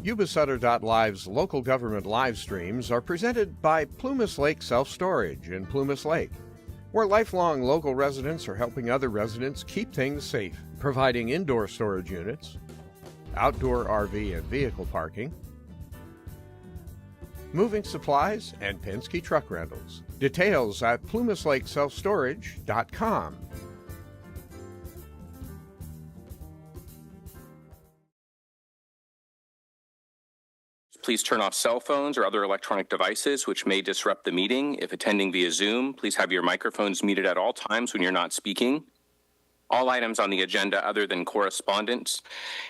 Yuba-Sutter.live's local government live streams are presented by Plumas Lake Self-Storage in Plumas Lake, where lifelong local residents are helping other residents keep things safe, providing indoor storage units, outdoor RV and vehicle parking, moving supplies, and Penske truck rentals. Details at plumaslakeselfstorage.com. Please turn off cell phones or other electronic devices which may disrupt the meeting. If attending via Zoom, please have your microphones muted at all times when you're not speaking. All items on the agenda other than correspondence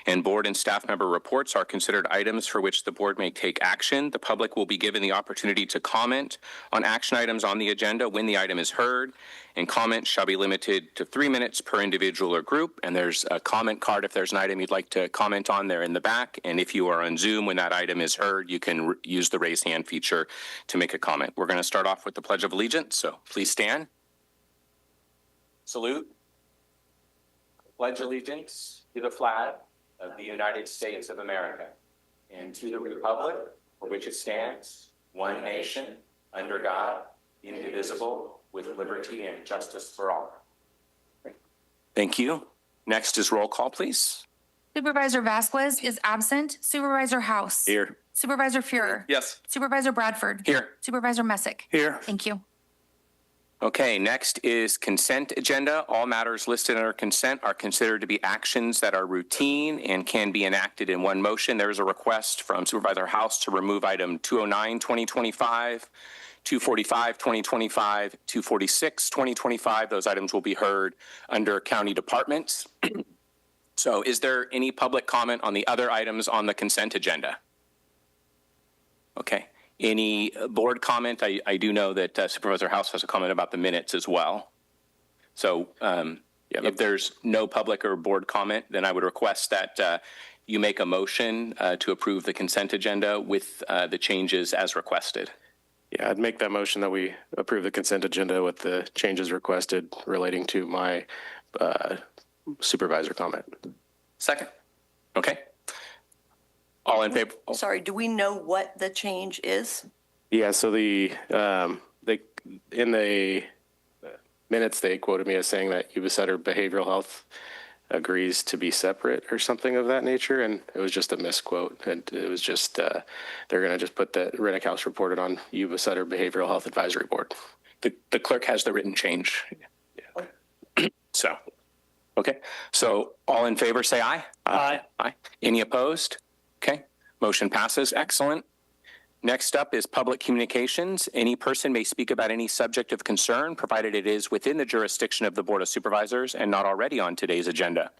and board and staff member reports are considered items for which the board may take action. The public will be given the opportunity to comment on action items on the agenda when the item is heard, and comments shall be limited to 3 minutes per individual or group. And there's a comment card if there's an item you'd like to comment on there in the back. And if you are on Zoom when that item is heard, you can use the raise hand feature to make a comment. We're going to start off with the Pledge of Allegiance, so please stand. Salute. Pledge allegiance to the flag of the United States of America and to the republic for which it stands, one nation, under God, indivisible, with liberty and justice for all. Thank you. Next is roll call, please. Supervisor Vasquez is absent. Supervisor House. Here. Supervisor Fuhrer. Yes. Supervisor Bradford. Here. Supervisor Messick. Here. Thank you. Okay, next is consent agenda. All matters listed under consent are considered to be actions that are routine and can be enacted in one motion. There is a request from Supervisor House to remove item 209, 2025, 245, 2025, 246, 2025. Those items will be heard under county departments. So is there any public comment on the other items on the consent agenda? Okay. Any board comment? I do know that Supervisor House has a comment about the minutes as well. So if there's no public or board comment, then I would request that you make a motion to approve the consent agenda with the changes as requested. Yeah, I'd make that motion that we approve the consent agenda with the changes requested relating to my supervisor comment. Second. Okay. All in favor? Oh. Sorry, do we know what the change is? Yeah, so in the minutes, they quoted me as saying that Yuba-Sutter Behavioral Health agrees to be separate or something of that nature, and it was just a misquote. And it was just, they're going to just put that Rennick House reported on Yuba-Sutter Behavioral Health Advisory Board. The clerk has the written change. Yeah. So, okay. So all in favor, say aye. Aye. Aye. Any opposed? Okay, motion passes. Excellent. Next up is public communications. Any person may speak about any subject of concern, provided it is within the jurisdiction of the Board of Supervisors and not already on today's agenda.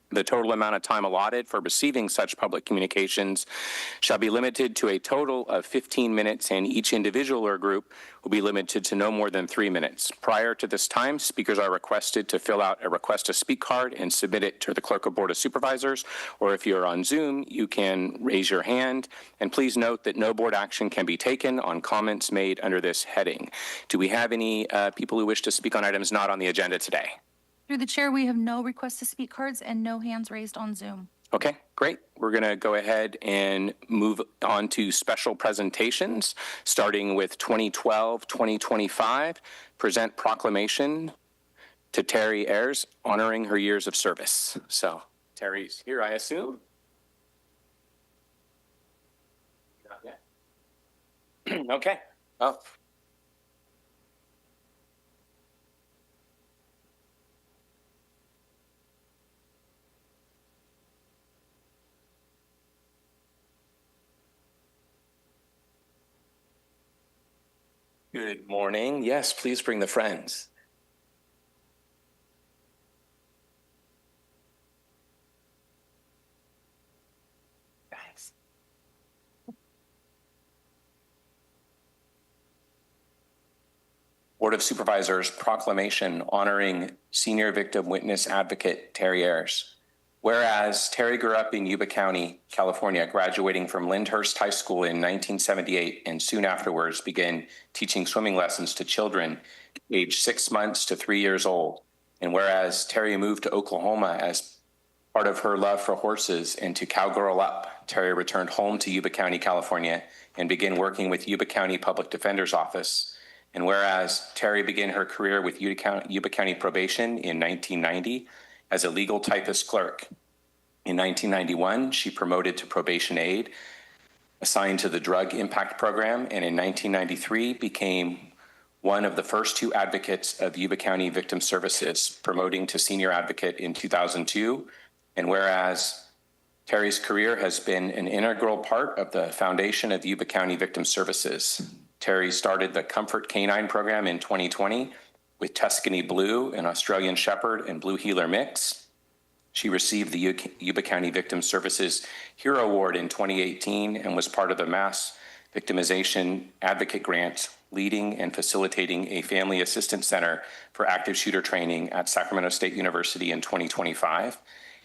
The total amount of time allotted for receiving such public communications shall be limited to a total of 15 minutes, and each individual or group will be limited to no more than 3 minutes. Prior to this time, speakers are requested to fill out a request to speak card and submit it to the Clerk of Board of Supervisors, or if you're on Zoom, you can raise your hand. And please note that no board action can be taken on comments made under this heading. Do we have any people who wish to speak on items not on the agenda today? Through the chair, we have no request to speak cards and no hands raised on Zoom. Okay, great. We're going to go ahead and move on to special presentations, starting with 2012-2025, present proclamation to Terry Ayers, honoring her years of service. So Terry's here, I assume. Not yet. Okay. Oh. Good morning. Yes, please bring the friends. Guys. Board of Supervisors proclamation honoring senior victim witness advocate Terry Ayers. Whereas Terry grew up in Yuba County, California, graduating from Lyndhurst High School in 1978, and soon afterwards began teaching swimming lessons to children aged 6 months to 3 years old. And whereas Terry moved to Oklahoma as Part of her love for horses and to cowgirl up, Terry returned home to Yuba County, California, and began working with Yuba County Public Defender's Office. And whereas Terry began her career with Yuba County Probation in 1990 as a legal typist clerk. In 1991, she promoted to probation aide, assigned to the Drug Impact Program, and in 1993 became one of the first two advocates of Yuba County Victim Services, promoting to senior advocate in 2002. And whereas Terry's career has been an integral part of the foundation of Yuba County Victim Services. Terry started the Comfort Canine program in 2020 with Tuscany Blue, an Australian Shepherd, and Blue Heeler mix. She received the Yuba County Victim Services Hero Award in 2018 and was part of the Mass Victimization Advocate Grant, leading and facilitating a family assistance center for active shooter training at Sacramento State University in 2025.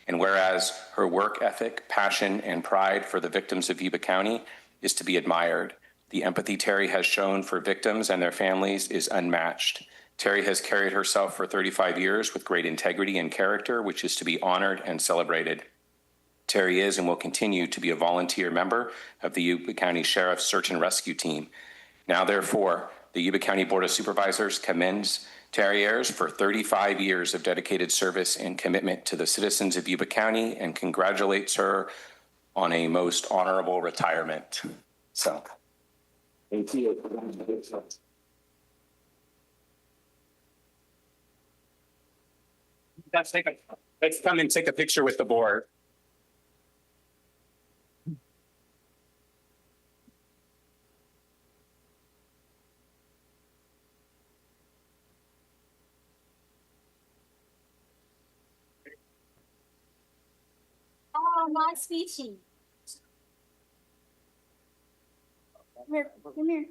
And whereas her work ethic, passion, and pride for the victims of Yuba County is to be admired, the empathy Terry has shown for victims and their families is unmatched. Terry has carried herself for 35 years with great integrity and character, which is to be honored and celebrated. Terry is and will continue to be a volunteer member of the Yuba County Sheriff's Search and Rescue Team. Now, therefore, the Yuba County Board of Supervisors commends Terry Ayers for 35 years of dedicated service and commitment to the citizens of Yuba County and congratulates her on a most honorable retirement. So, thank you. Let's come and take a picture with the board. Oh, nice meeting. Come here, come here.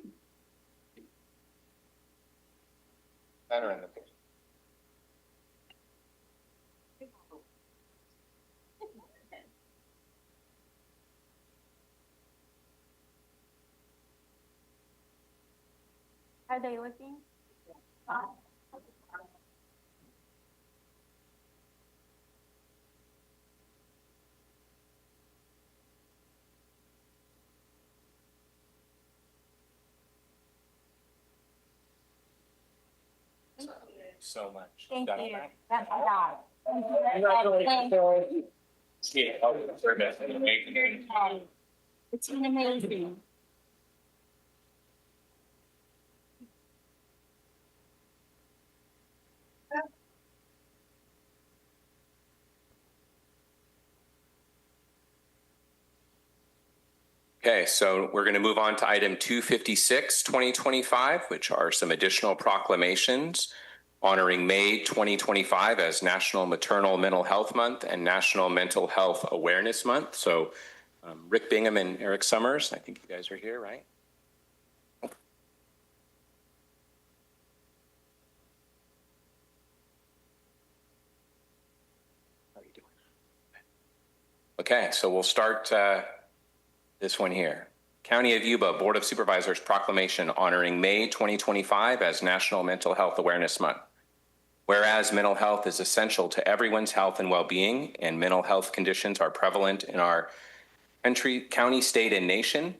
Better in the picture. Are they looking? So much. Thank Got you. it back? That's all. Yeah, It's been amazing. Okay, so we're going to move on to item 256, 2025, which are some additional proclamations honoring May 2025 as National Maternal Mental Health Month and National Mental Health Awareness Month. So Rick Bingham and Eric Summers, I think you guys are here, right? How are you doing? Okay, so we'll start this one here. County of Yuba Board of Supervisors proclamation honoring May 2025 as National Mental Health Awareness Month. Whereas mental health is essential to everyone's health and well-being, and mental health conditions are prevalent in our country, county, state, and nation,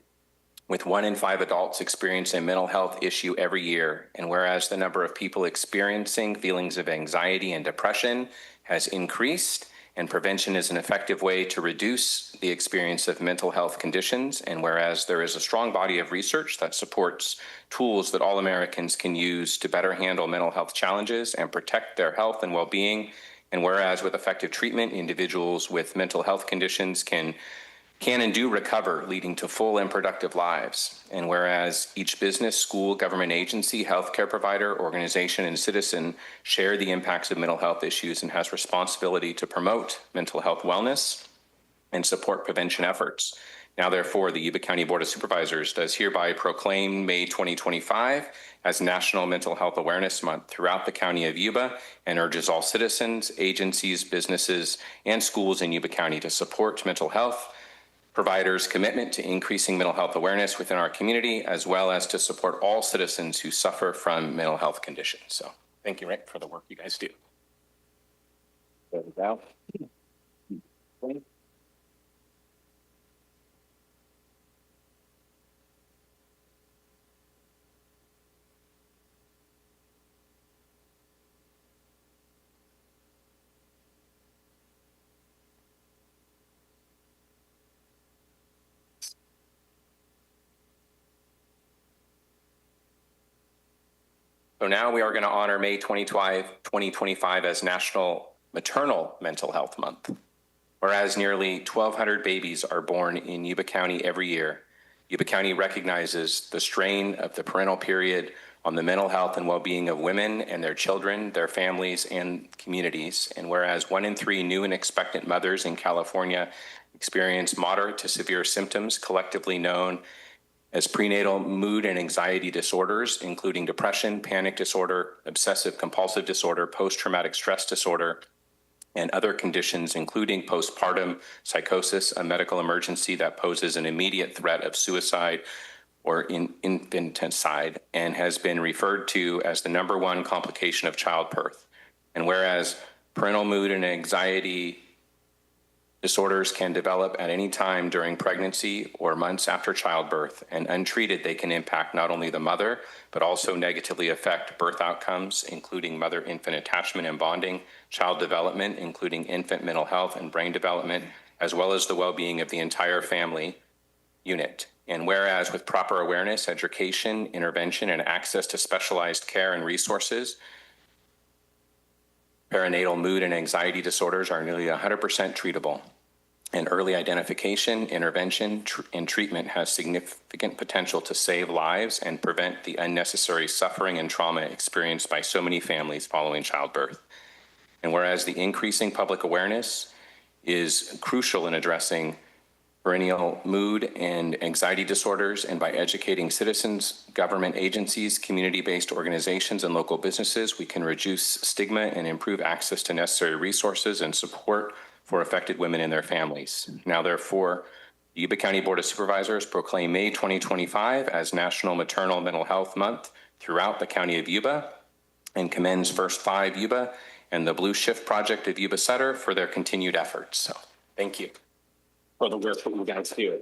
with 1 in 5 adults experience a mental health issue every year. And whereas the number of people experiencing feelings of anxiety and depression has increased, and prevention is an effective way to reduce the experience of mental health conditions. And whereas there is a strong body of research that supports tools that all Americans can use to better handle mental health challenges and protect their health and well-being. And whereas with effective treatment, individuals with mental health conditions can and do recover, leading to full and productive lives. And whereas each business, school, government agency, healthcare provider, organization, and citizen share the impacts of mental health issues and has responsibility to promote mental health wellness and support prevention efforts. Now, therefore, the Yuba County Board of Supervisors does hereby proclaim May 2025 as National Mental Health Awareness Month throughout the County of Yuba and urges all citizens, agencies, businesses, and schools in Yuba County to support mental health providers' commitment to increasing mental health awareness within our community, as well as to support all citizens who suffer from mental health conditions. So thank you, Rick, for the work you guys do. There we go. So now we are going to honor May 2025 as National Maternal Mental Health Month. Whereas nearly 1,200 babies are born in Yuba County every year, Yuba County recognizes the strain of the parental period on the mental health and well-being of women and their children, their families, and communities. And whereas 1 in 3 new and expectant mothers in California experience moderate to severe symptoms, collectively known as prenatal mood and anxiety disorders, including depression, panic disorder, obsessive compulsive disorder, post-traumatic stress disorder, and other conditions, including postpartum psychosis, a medical emergency that poses an immediate threat of suicide or infanticide, and has been referred to as the #1 complication of childbirth. And whereas parental mood and anxiety disorders can develop at any time during pregnancy or months after childbirth, and untreated, they can impact not only the mother, but also negatively affect birth outcomes, including mother-infant attachment and bonding, child development, including infant mental health and brain development, as well as the well-being of the entire family unit. And whereas with proper awareness, education, intervention, and access to specialized care and resources, perinatal mood and anxiety disorders are nearly 100% treatable. And early identification, intervention, and treatment has significant potential to save lives and prevent the unnecessary suffering and trauma experienced by so many families following childbirth. And whereas the increasing public awareness is crucial in addressing perennial mood and anxiety disorders, and by educating citizens, government agencies, community-based organizations, and local businesses, we can reduce stigma and improve access to necessary resources and support for affected women and their families. Now, therefore, the Yuba County Board of Supervisors proclaim May 2025 as National Maternal Mental Health Month throughout the County of Yuba, and commends First 5 Yuba and the Blue Shift Project of Yuba-Sutter for their continued efforts. So, thank you for the work that you guys do.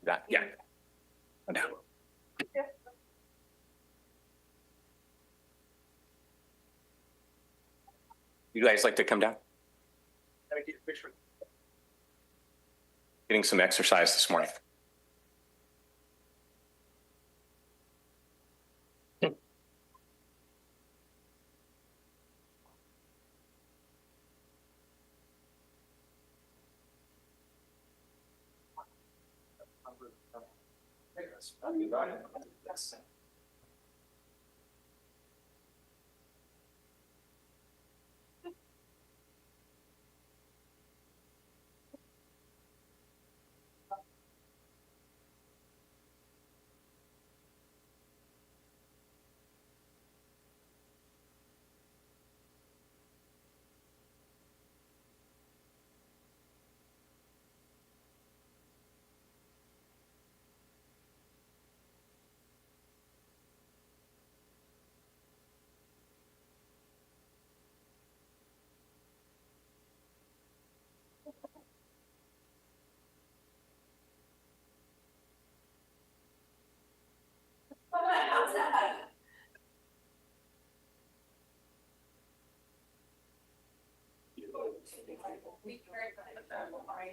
That, yeah. No. You guys like to come down? Let me get a picture. Getting some exercise this morning.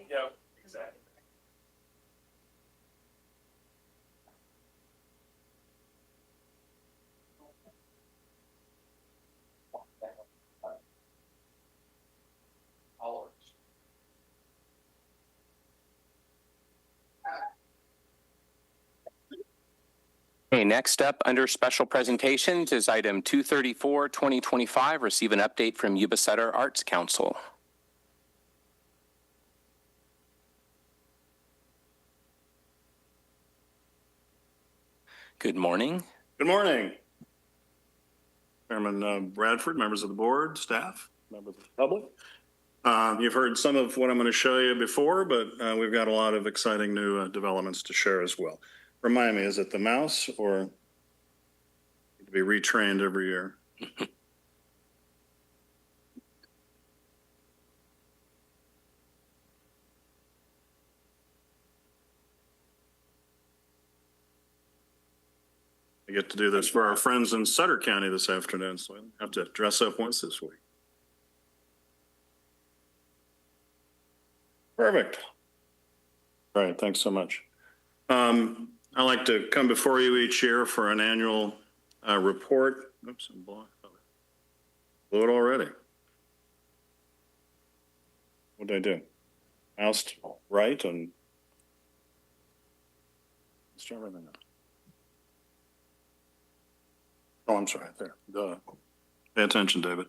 Yeah, exactly. Okay, next up under special presentations is item 234, 2025, receive an update from Yuba-Sutter Arts Council. Good morning. Good morning. Chairman Bradford, members of the board, staff, members of the public. You've heard some of what I'm going to show you before, but we've got a lot of exciting new developments to share as well. Remind me, is it the mouse or to be retrained every year? I get to do this for our friends in Sutter County this afternoon, so I have to dress up once this week. Perfect. All right, thanks so much. I like to come before you each year for an annual report. Oops, I'm blowing. Blew it already. What did I do? Mouse right and let's try everything now. Oh, I'm sorry, there. Duh. Pay attention, David.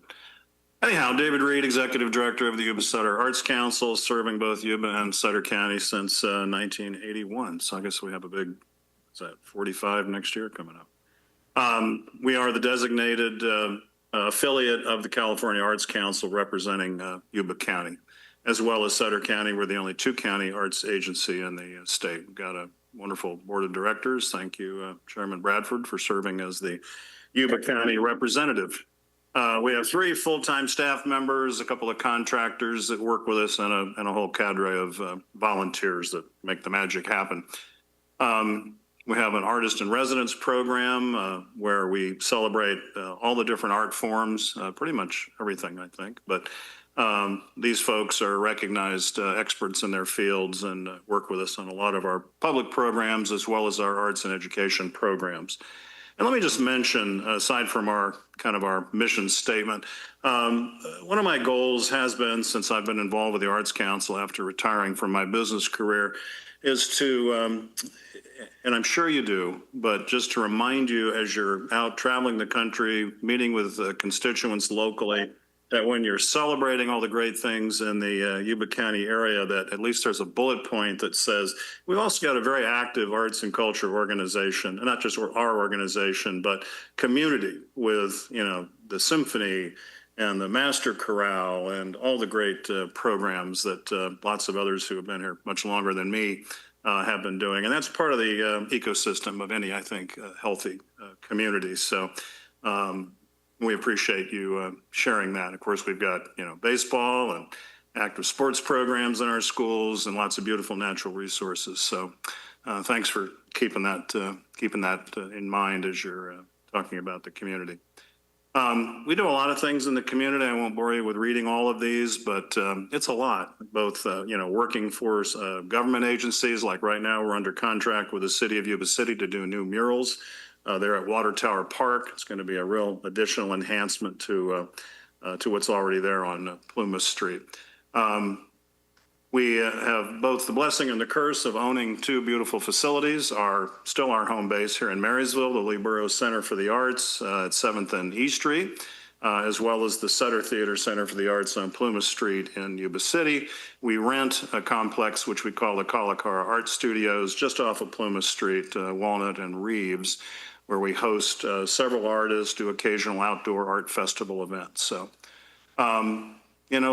Anyhow, David Reed, Executive Director of the Yuba-Sutter Arts Council, serving both Yuba and Sutter County since 1981. So I guess we have a big, is that 45 next year coming up. We are the designated affiliate of the California Arts Council representing Yuba County, as well as Sutter County. We're the only two-county arts agency in the state. We've got a wonderful board of directors. Thank you, Chairman Bradford, for serving as the Yuba County representative. We have 3 full-time staff members, a couple of contractors that work with us, and a whole cadre of volunteers that make the magic happen. We have an artist in residence program where we celebrate all the different art forms, pretty much everything, I think. But these folks are recognized experts in their fields and work with us on a lot of our public programs as well as our arts and education programs. And let me just mention, aside from our mission statement, one of my goals has been, since I've been involved with the Arts Council after retiring from my business career, is to, and I'm sure you do, but just to remind you as you're out traveling the country, meeting with constituents locally, that when you're celebrating all the great things in the Yuba County area, that at least there's a bullet point that says, we've also got a very active arts and culture organization, and not just our organization, but community with, the symphony and the master chorale and all the great programs that lots of others who have been here much longer than me have been doing. And that's part of the ecosystem of any, I think, healthy community. So, we appreciate you sharing that. Of course, we've got, baseball and active sports programs in our schools and lots of beautiful natural resources. So thanks for keeping that in mind as you're talking about the community. We do a lot of things in the community. I won't bore you with reading all of these, but it's a lot, both, working for government agencies. Like right now, we're under contract with the city of Yuba City to do new murals. There at Water Tower Park. It's going to be a real additional enhancement to what's already there on Plumas Street. We have both the blessing and the curse of owning 2 beautiful facilities. Still our home base here in Marysville, the Lee Burroughs Center for the Arts at 7th and E Street, as well as the Sutter Theater Center for the Arts on Plumas Street in Yuba City. We rent a complex which we call the Calacara Art Studios just off of Plumas Street, Walnut and Reeves, where we host several artists, do occasional outdoor art festival events. So,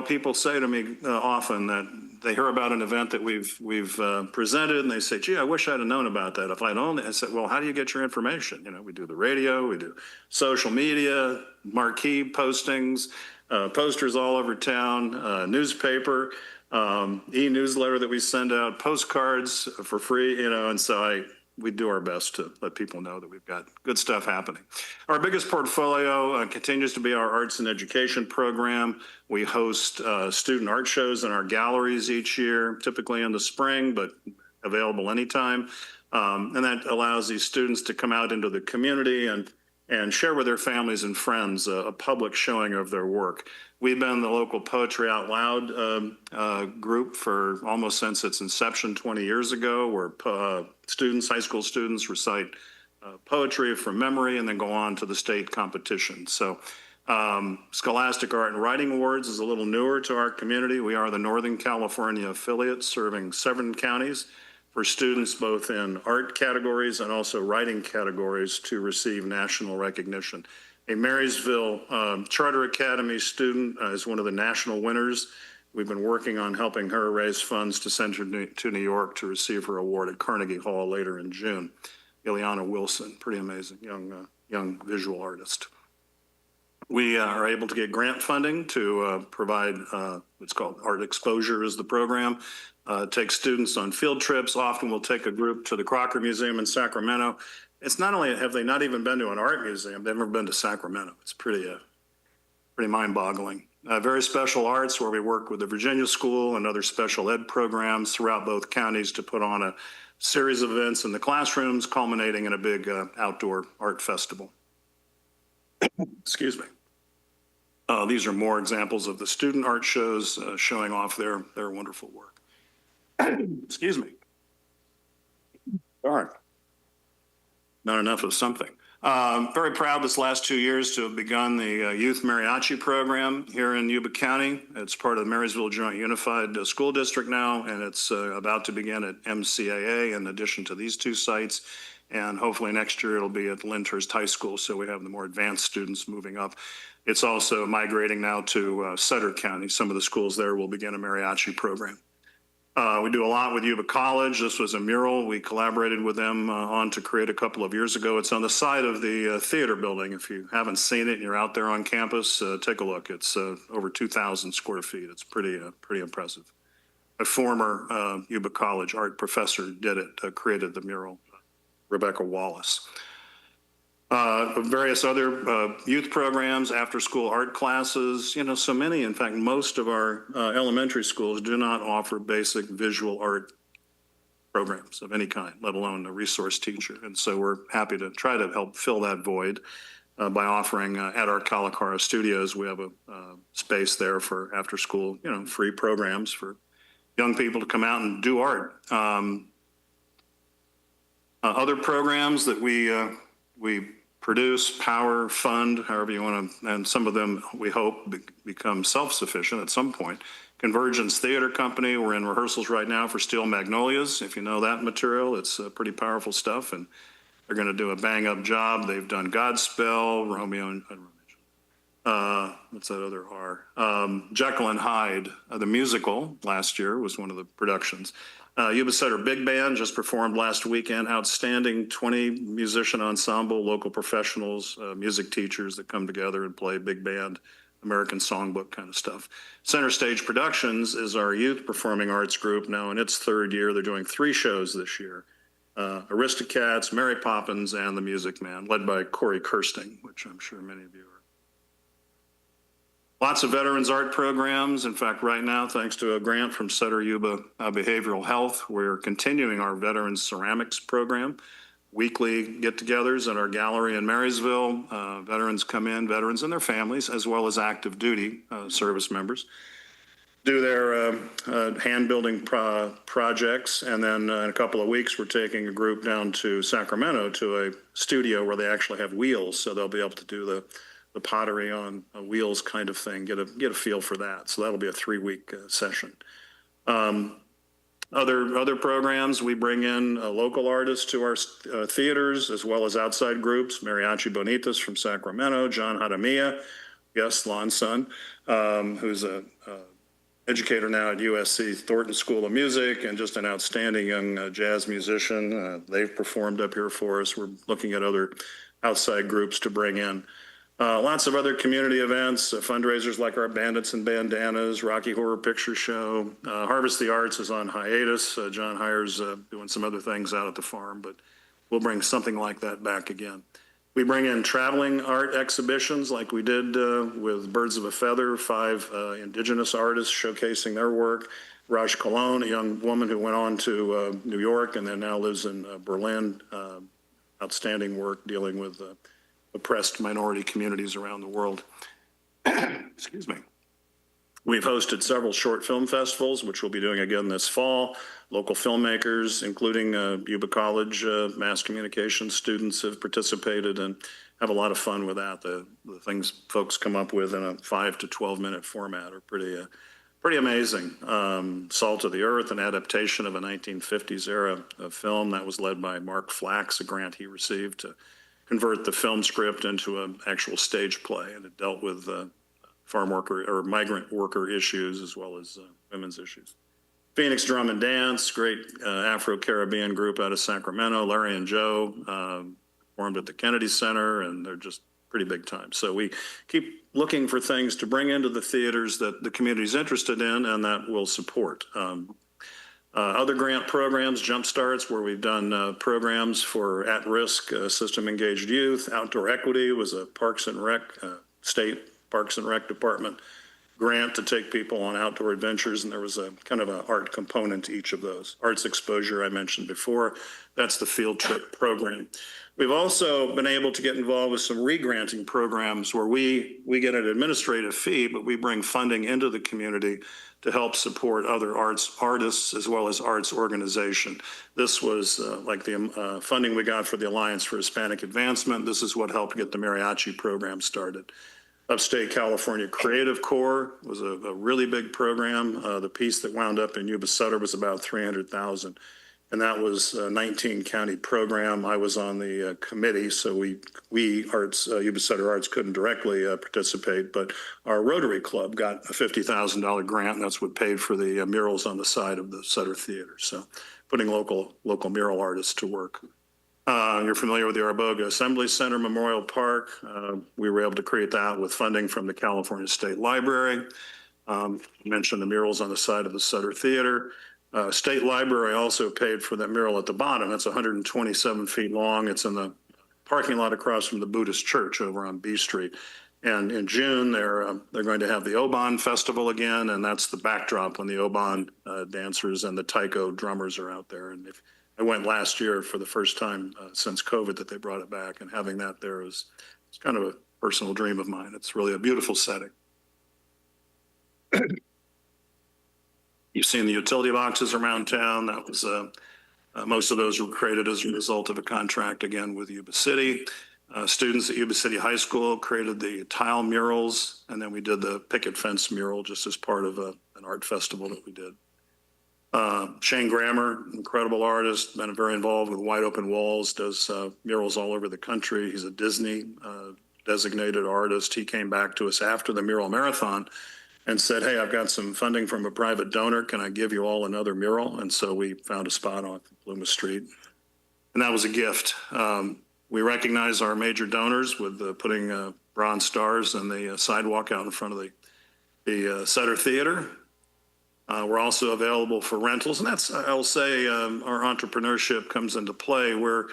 people say to me often that they hear about an event that we've presented, and they say, "Gee, I wish I'd have known about that. If I'd known it," I said, "Well, how do you get your information?" We do the radio, we do social media, marquee postings, posters all over town, newspaper, e-newsletter that we send out, postcards for free, and so we do our best to let people know that we've got good stuff happening. Our biggest portfolio continues to be our arts and education program. We host student art shows in our galleries each year, typically in the spring, but available anytime. And that allows these students to come out into the community and share with their families and friends a public showing of their work. We've been the local Poetry Out Loud group for almost since its inception 20 years ago, where high school students recite poetry from memory and then go on to the state competition. So Scholastic Art and Writing Awards is a little newer to our community. We are the Northern California affiliate serving 7 counties for students both in art categories and also writing categories to receive national recognition. A Marysville Charter Academy student is one of the national winners we've been working on helping her raise funds to send her to New York to receive her award at Carnegie Hall later in June. Ileana Wilson, pretty amazing young visual artist. We are able to get grant funding to provide what's called Art Exposure is the program. Take students on field trips. Often we'll take a group to the Crocker Museum in Sacramento. It's not only have they not even been to an art museum, they've never been to Sacramento. It's pretty mind-boggling. Very special arts, where we work with the Virginia School and other special ed programs throughout both counties to put on a series of events in the classrooms, culminating in a big outdoor art festival. Excuse me. These are more examples of the student art shows showing off their wonderful work. Excuse me. Darn. Not enough of something. Very proud this last 2 years to have begun the Youth Mariachi program here in Yuba County. It's part of the Marysville Joint Unified School District now, and it's about to begin at MCAA in addition to these two sites. And hopefully next year it'll be at Lyndhurst High School, so we have the more advanced students moving up. It's also migrating now to Sutter County. Some of the schools there will begin a mariachi program. We do a lot with Yuba College. This was a mural we collaborated with them on to create a couple of years ago. It's on the side of the theater building. If you haven't seen it and you're out there on campus, take a look. It's over 2,000 square feet. It's pretty impressive. A former Yuba College art professor did it, created the mural, Rebecca Wallace. Various other youth programs, after-school art classes, so many. In fact, most of our elementary schools do not offer basic visual art programs of any kind, let alone a resource teacher. And so we're happy to try to help fill that void by offering at our Calacara studios, we have a space there for after-school, free programs for young people to come out and do art. Other programs that we produce, power, fund, however you want to, and some of them we hope become self-sufficient at some point. Convergence Theater Company, we're in rehearsals right now for Steel Magnolias. If you know that material, it's pretty powerful stuff, and they're going to do a bang-up job. They've done Godspell, Romeo and what's that other R? Jekyll and Hyde, the musical last year was one of the productions. Yuba-Sutter Big Band just performed last weekend. Outstanding 20-musician ensemble, local professionals, music teachers that come together and play big band, American songbook kind of stuff. Center Stage Productions is our youth performing arts group now in its third year. They're doing 3 shows this year. Aristocats, Mary Poppins, and The Music Man, led by Corey Kirsting, which I'm sure many of you are. Lots of veterans art programs. In fact, right now, thanks to a grant from Sutter Yuba Behavioral Health, we're continuing our veterans ceramics program. Weekly get-togethers at our gallery in Marysville. Veterans come in, veterans and their families, as well as active duty service members, do their hand-building projects. And then in a couple of weeks, we're taking a group down to Sacramento to a studio where they actually have wheels, so they'll be able to do the pottery on wheels kind of thing, get a feel for that. So that'll be a 3-week session. Other programs, we bring in local artists to our theaters, as well as outside groups. Mariachi Bonitas from Sacramento, John Hadamia, yes, Lon's son, who's a educator now at USC Thornton School of Music and just an outstanding young jazz musician. They've performed up here for us. We're looking at other outside groups to bring in. Lots of other community events, fundraisers like our Bandits and Bandanas, Rocky Horror Picture Show. Harvest the Arts is on hiatus. John Hires doing some other things out at the farm, but we'll bring something like that back again. We bring in traveling art exhibitions like we did with Birds of a Feather, 5 indigenous artists showcasing their work. Raj Colon, a young woman who went on to New York and then now lives in Berlin. Outstanding work dealing with oppressed minority communities around the world. Excuse me. We've hosted several short film festivals, which we'll be doing again this fall. Local filmmakers, including Yuba College mass communication students, have participated and have a lot of fun with that. The things folks come up with in a 5 to 12-minute format are pretty amazing. Salt of the Earth, an adaptation of a 1950s era film that was led by Mark Flax, a grant he received to convert the film script into an actual stage play, and it dealt with farm worker or migrant worker issues, as well as women's issues. Phoenix Drum and Dance, great Afro-Caribbean group out of Sacramento. Larry and Joe performed at the Kennedy Center, and they're just pretty big time. So we keep looking for things to bring into the theaters that the community is interested in and that we'll support. Other grant programs, Jump Starts, where we've done programs for at-risk system-engaged youth. Outdoor Equity was a Parks and Rec, state Parks and Rec Department grant to take people on outdoor adventures, and there was a kind of an art component to each of those. Arts Exposure, I mentioned before, that's the field trip program. We've also been able to get involved with some re-granting programs where we get an administrative fee, but we bring funding into the community to help support other artists as well as arts organization. This was like the funding we got for the Alliance for Hispanic Advancement. This is what helped get the mariachi program started. Upstate California Creative Corps was a really big program. The piece that wound up in Yuba-Sutter was about $300,000. And that was a 19 county program. I was on the committee, so we Arts, Yuba-Sutter Arts couldn't directly participate, but our Rotary Club got a $50,000 grant, and that's what paid for the murals on the side of the Sutter Theater. So putting local mural artists to work. You're familiar with the Arboga Assembly Center Memorial Park. We were able to create that with funding from the California State Library. I mentioned the murals on the side of the Sutter Theater. State Library also paid for that mural at the bottom. That's 127 feet long. It's in the parking lot across from the Buddhist church over on B Street. And in June, they're going to have the Oban Festival again, and that's the backdrop when the Oban dancers and the taiko drummers are out there. And I went last year for the first time since COVID that they brought it back, and having that there is it's kind of a personal dream of mine. It's really a beautiful setting. You've seen the utility boxes around town. That was most of those were created as a result of a contract, again, with Yuba City. Students at Yuba City High School created the tile murals, and then we did the picket fence mural just as part of an art festival that we did. Shane Grammer, incredible artist, been very involved with Wide Open Walls, does murals all over the country. He's a Disney designated artist. He came back to us after the mural marathon and said, hey, I've got some funding from a private donor. Can I give you all another mural? And so we found a spot on Plumas Street. And that was a gift. We recognize our major donors with putting bronze stars in the sidewalk out in front of the Sutter Theater. We're also available for rentals. And that's, I'll say, our entrepreneurship comes into play. We're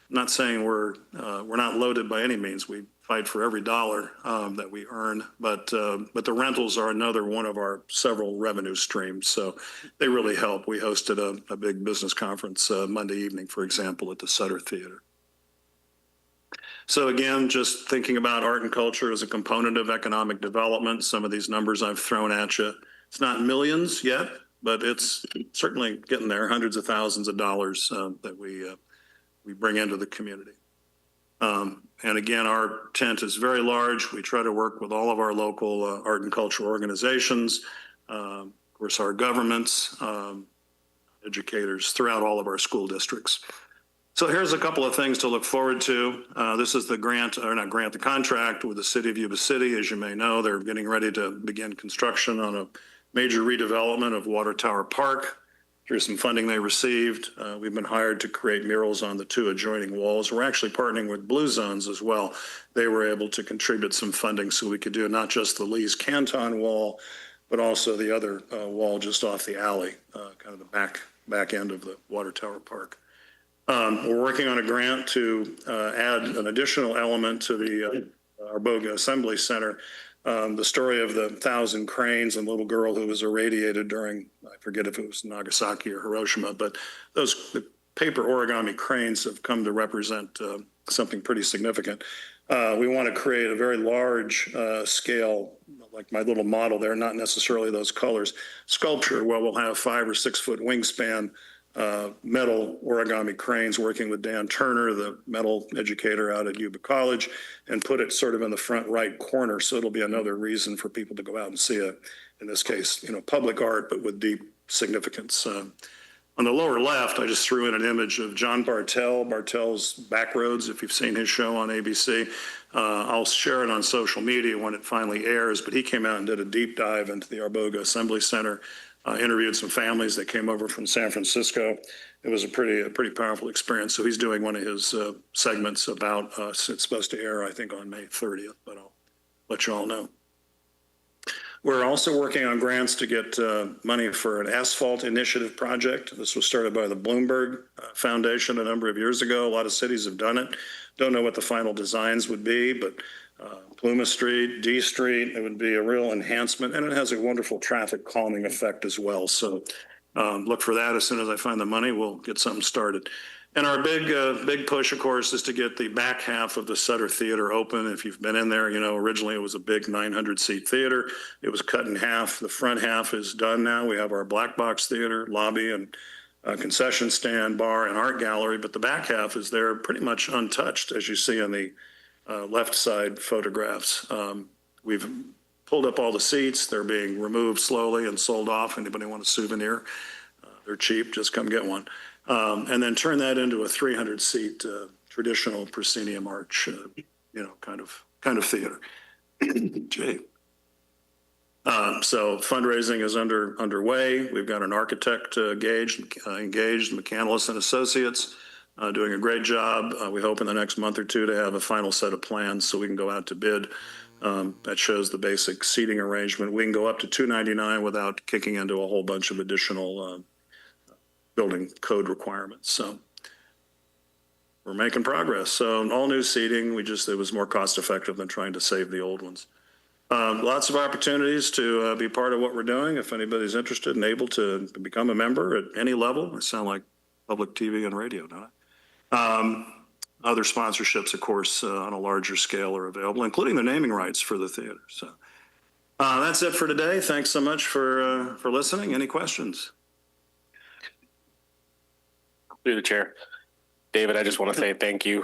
not saying we're not loaded by any means. We fight for every dollar that we earn, but the rentals are another one of our several revenue streams. So they really help. We hosted a big business conference Monday evening, for example, at the Sutter Theater. So again, just thinking about art and culture as a component of economic development, some of these numbers I've thrown at you. It's not millions yet, but it's certainly getting there, hundreds of thousands of dollars that we bring into the community. And again, our tent is very large. We try to work with all of our local art and cultural organizations, of course, our governments, educators throughout all of our school districts. So here's a couple of things to look forward to. This is the the contract with the city of Yuba City. As you may know, they're getting ready to begin construction on a major redevelopment of Water Tower Park. Here's some funding they received. We've been hired to create murals on the 2 adjoining walls. We're actually partnering with Blue Zones as well. They were able to contribute some funding so we could do not just the Lee's Canton wall, but also the other wall just off the alley, kind of the back end of the Water Tower Park. We're working on a grant to add an additional element to the Arboga Assembly Center. The story of the 1,000 cranes and little girl who was irradiated during, I forget if it was Nagasaki or Hiroshima, but the paper origami cranes have come to represent something pretty significant. We want to create a very large scale, like my little model there, not necessarily those colors, sculpture where we'll have 5 or 6 foot wingspan metal origami cranes, working with Dan Turner, the metal educator out at Yuba College, and put it sort of in the front right corner. So it'll be another reason for people to go out and see in this case, public art, but with deep significance. On the lower left, I just threw in an image of John Bartel's Backroads, if you've seen his show on ABC. I'll share it on social media when it finally airs, but he came out and did a deep dive into the Arboga Assembly Center, interviewed some families that came over from San Francisco. It was a pretty powerful experience. So he's doing one of his segments about us. It's supposed to air, I think, on May 30th, but I'll let you all know. We're also working on grants to get money for an asphalt initiative project. This was started by the Bloomberg Foundation a number of years ago. A lot of cities have done it. Don't know what the final designs would be, but Plumas Street, D Street, it would be a real enhancement, and it has a wonderful traffic calming effect as well. So look for that. As soon as I find the money, we'll get something started. And our big push, of course, is to get the back half of the Sutter Theater open. If you've been in there, you know, originally it was a big 900-seat theater. It was cut in half. The front half is done now. We have our black box theater, lobby, and concession stand, bar, and art gallery. But the back half is there pretty much untouched, as you see on the left side photographs. We've pulled up all the seats. They're being removed slowly and sold off. Anybody want a souvenir? They're cheap. Just come get one. And then turn that into a 300-seat traditional proscenium arch, kind of theater. Jay. So fundraising is underway. We've got an architect engaged, McCandless and Associates, doing a great job. We hope in the next month or two to have a final set of plans so we can go out to bid. That shows the basic seating arrangement. We can go up to $299 without kicking into a whole bunch of additional building code requirements. So we're making progress. So all new seating, it was more cost effective than trying to save the old ones. Lots of opportunities to be part of what we're doing. If anybody's interested and able to become a member at any level, I sound like public TV and radio, don't I? Other sponsorships, of course, on a larger scale are available, including the naming rights for the theater. So that's it for today. Thanks so much for listening. Any questions? Through the chair. David, I just want to say thank you.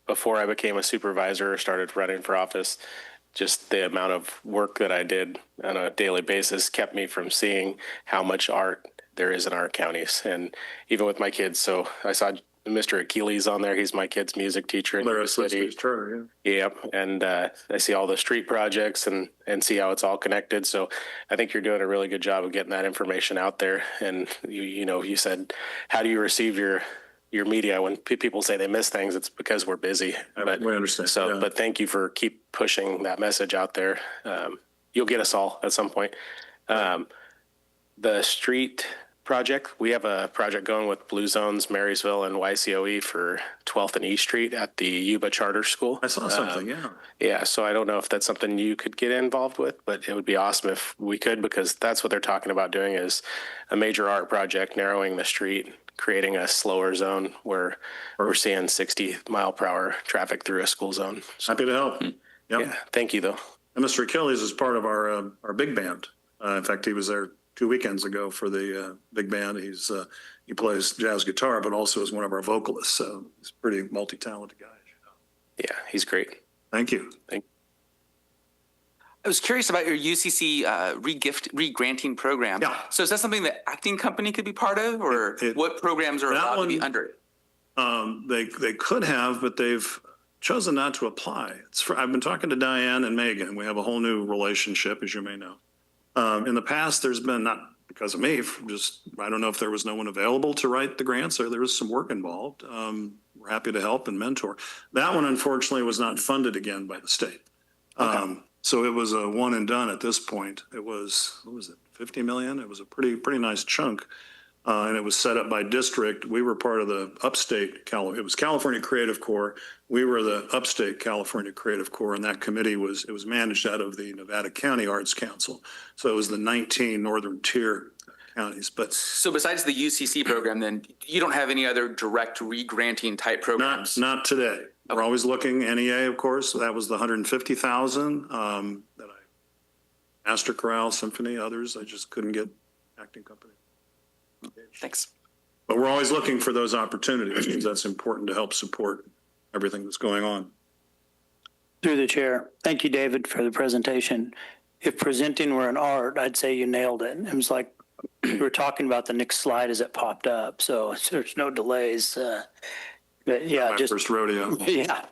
Before I became a supervisor or started running for office, just the amount of work that I did on a daily basis kept me from seeing how much art there is in our counties, and even with my kids. So I saw Mr. Achilles on there. He's my kid's music teacher in the city. Yep. And I see all the street projects and see how it's all connected. So I think you're doing a really good job of getting that information out there. And you said, how do you receive your media when people say they miss things? It's because we're busy. But we understand. So, but thank you for keep pushing that message out there. You'll get us all at some point. The street project, we have a project going with Blue Zones, Marysville, and YCOE for 12th and E Street at the Yuba Charter School. I saw something, yeah. Yeah, so I don't know if that's something you could get involved with, but it would be awesome if we could, because that's what they're talking about doing is a major art project, narrowing the street, creating a slower zone where we're seeing 60-mile-per-hour traffic through a school zone. So, happy to help. Yep. Yeah, thank you, though. And Mr. Achilles is part of our big band. In fact, he was there 2 weekends ago for the big band. He plays jazz guitar, but also is one of our vocalists. So he's a pretty multi-talented guy. Yeah, he's great. Thank you. I was curious about your UCC re-granting program. Yeah. So is that something the acting company could be part of, or what programs are allowed to be under it? They could have, but they've chosen not to apply. I've been talking to Diane and Megan. We have a whole new relationship, as you may know. In the past, there's been, not because of me, I don't know if there was no one available to write the grants or there was some work involved. We're happy to help and mentor. That one, unfortunately, was not funded again by the state. Okay. So it was a one and done at this point. It was, what was it, 50 million? It was a pretty nice chunk. And it was set up by district. We were part of the upstate, it was California Creative Corps. We were the upstate California Creative Corps, and that committee was managed out of the Nevada County Arts Council. So it was the 19 northern tier counties. But so besides the UCC program, then you don't have any other direct re-granting type programs? Not today. Okay. We're always looking. NEA, of course. That was the 150,000 that Master Chorale, Symphony, others. I just couldn't get acting company. Thanks. But we're always looking for those opportunities because that's important to help support everything that's going on. Through the chair. Thank you, David, for the presentation. If presenting were an art, I'd say you nailed it. It was like we were talking about the next slide as it popped up, so there's no delays. But yeah, My just first rodeo. yeah,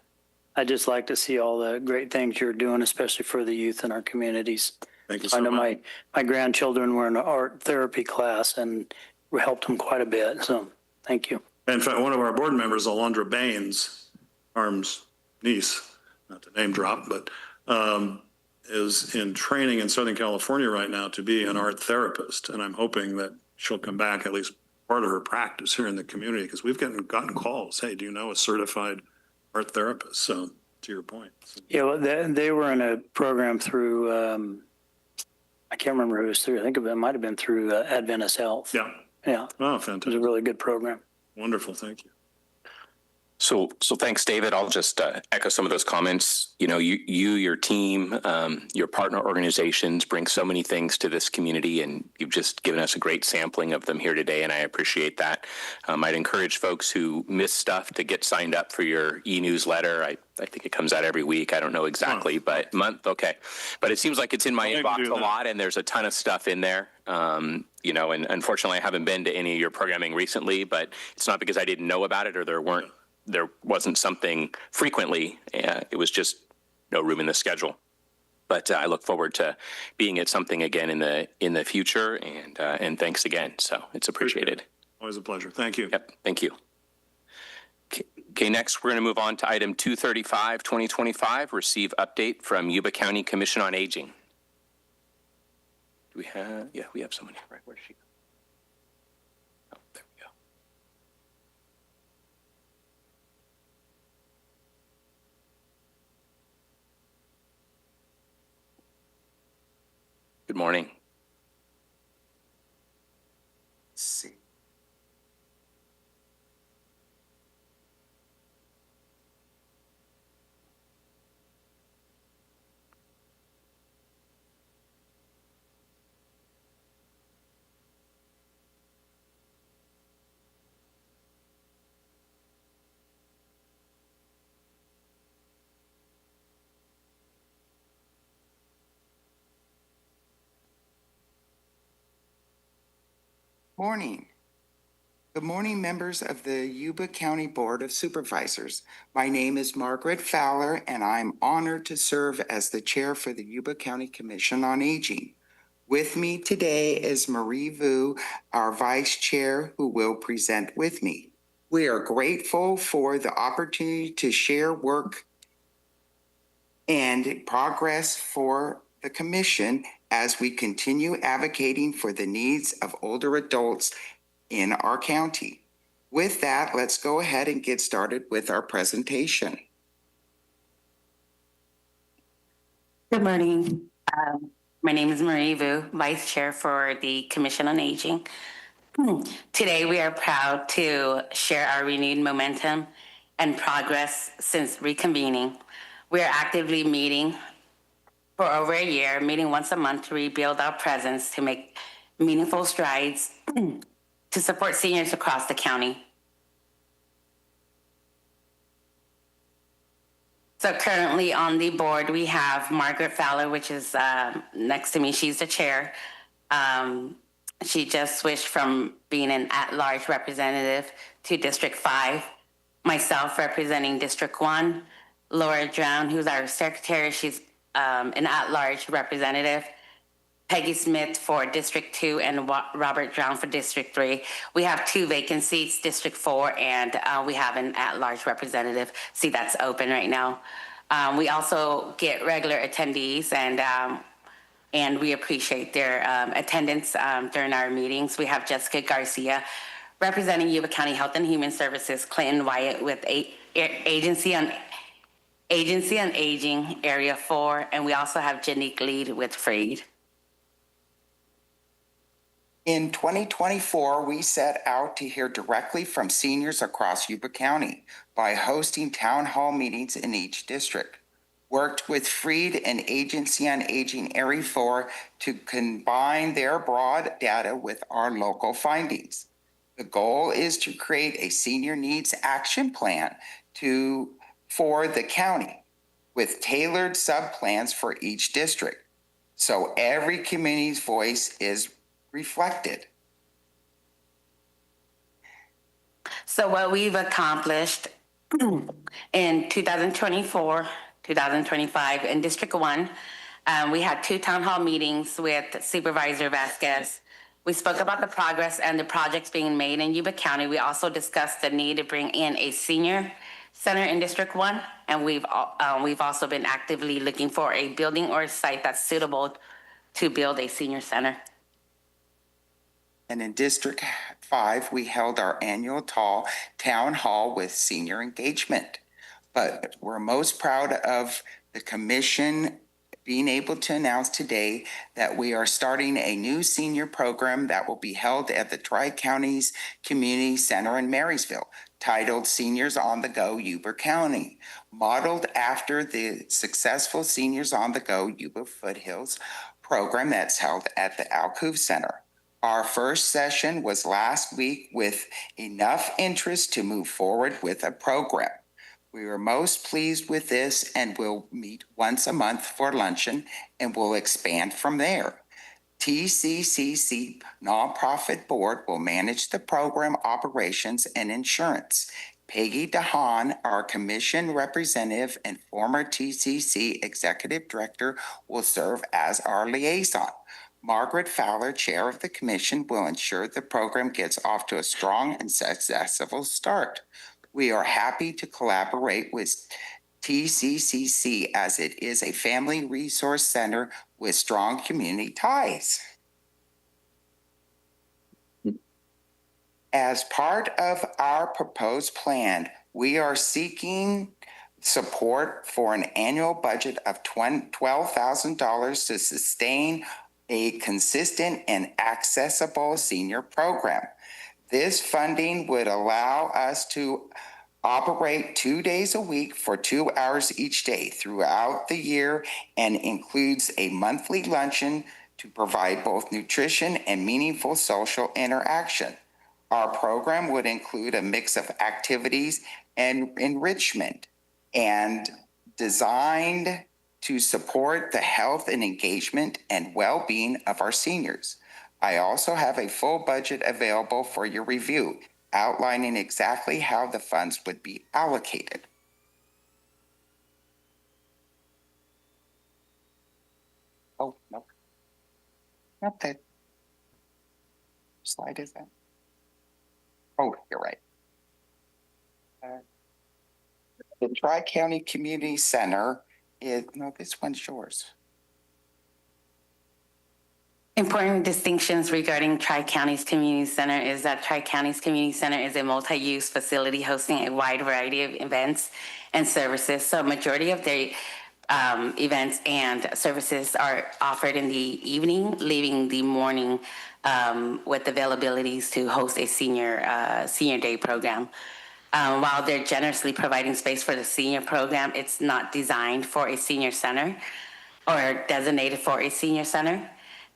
I just like to see all the great things you're doing, especially for the youth in our communities. Thank you I so know much. my grandchildren were in an art therapy class, and we helped them quite a bit. So thank you. In fact, one of our board members, Alondra Baines, Harm's niece, not to name drop, but is in training in Southern California right now to be an art therapist. And I'm hoping that she'll come back, at least part of her practice here in the community, because we've gotten calls. Hey, do you know a certified art therapist? So to your point. Yeah, well, they were in a program through, I can't remember who it was through. I think it might have been through Adventist Health. Yeah. Yeah. Oh, It was fantastic. a really good program. Wonderful. Thank you. So thanks, David. I'll just echo some of those comments. You know, your team, your partner organizations bring so many things to this community, and you've just given us a great sampling of them here today, and I appreciate that. I'd encourage folks who miss stuff to get signed up for your e-newsletter. I think it comes out every week. I don't know exactly, but month. Okay. But it seems like it's in my inbox a lot, and there's a ton of stuff in there. You know, and unfortunately, I haven't been to any of your programming recently, but it's not because I didn't know about it or there wasn't something frequently. It was just no room in the schedule. But I look forward to being at something again in the future. And thanks again. So it's appreciated. Always a pleasure. Thank you. Yep. Thank you. Okay, next we're going to move on to item 235, 2025, receive update from Yuba County Commission on Aging. Do we have, yeah, we have someone here, right? Where's she? Oh, there we go. Good morning. Let's see. Morning. Good morning, members of the Yuba County Board of Supervisors. My name is Margaret Fowler, and I'm honored to serve as the chair for the Yuba County Commission on Aging. With me today is Marie Vu, our vice chair, who will present with me. We are grateful for the opportunity to share work and progress for the commission as we continue advocating for the needs of older adults in our county. With that, let's go ahead and get started with our presentation. Good morning. My name is Marie Vu, Vice Chair for the Commission on Aging. Today, we are proud to share our renewed momentum and progress since reconvening. We are actively meeting for over a year, meeting once a month to rebuild our presence, to make meaningful strides to support seniors across the county. So currently on the board, we have Margaret Fowler, which is next to me. She's the chair. She just switched from being an at-large representative to District 5. Myself representing District 1. Laura Drown, who's our secretary, she's an at-large representative. Peggy Smith for District 2 and Robert Drown for District 3. We have 2 vacant seats, District 4, and we have an at-large representative. See, that's open right now. We also get regular attendees, and we appreciate their attendance during our meetings. We have Jessica Garcia representing Yuba County Health and Human Services, Clinton Wyatt with Agency on Aging, Area 4, and we also have Janique Lead with Freed. In 2024, we set out to hear directly from seniors across Yuba County by hosting town hall meetings in each district. Worked with Freed and Agency on Aging Area 4 to combine their broad data with our local findings. The goal is to create a senior needs action plan for the county with tailored subplans for each district. So every community's voice is reflected? So what we've accomplished in 2024, 2025 in District 1, we had 2 town hall meetings with Supervisor Vasquez. We spoke about the progress and the projects being made in Yuba County. We also discussed the need to bring in a senior center in District 1, and we've also been actively looking for a building or a site that's suitable to build a senior center. And in District 5, we held our annual town hall with senior engagement. But we're most proud of the commission being able to announce today that we are starting a new senior program that will be held at the Tri-Counties Community Center in Marysville, titled Seniors on the Go Yuba County, modeled after the successful Seniors on the Go Yuba Foothills program that's held at the Alcove Center. Our first session was last week with enough interest to move forward with a program. We were most pleased with this and will meet once a month for luncheon and will expand from there. TCCC nonprofit board will manage the program operations and insurance. Peggy DeHaan, our commission representative and former TCC executive director, will serve as our liaison. Margaret Fowler, chair of the commission, will ensure the program gets off to a strong and successful start. We are happy to collaborate with TCCC as it is a family resource center with strong community ties. As part of our proposed plan, we are seeking support for an annual budget of $12,000 to sustain a consistent and accessible senior program. This funding would allow us to operate 2 days a week for 2 hours each day throughout the year and includes a monthly luncheon to provide both nutrition and meaningful social interaction. Our program would include a mix of activities and enrichment and designed to support the health and engagement and well-being of our seniors. I also have a full budget available for your review, outlining exactly how the funds would be allocated. Oh, no. Not that. Slide is that? Oh, you're right. The Tri-County Community Center is, no, this one's yours. Important distinctions regarding Tri-Counties Community Center is that Tri-Counties Community Center is a multi-use facility hosting a wide variety of events and services. So majority of the events and services are offered in the evening, leaving the morning with availabilities to host a senior day program. While they're generously providing space for the senior program, it's not designed for a senior center or designated for a senior center.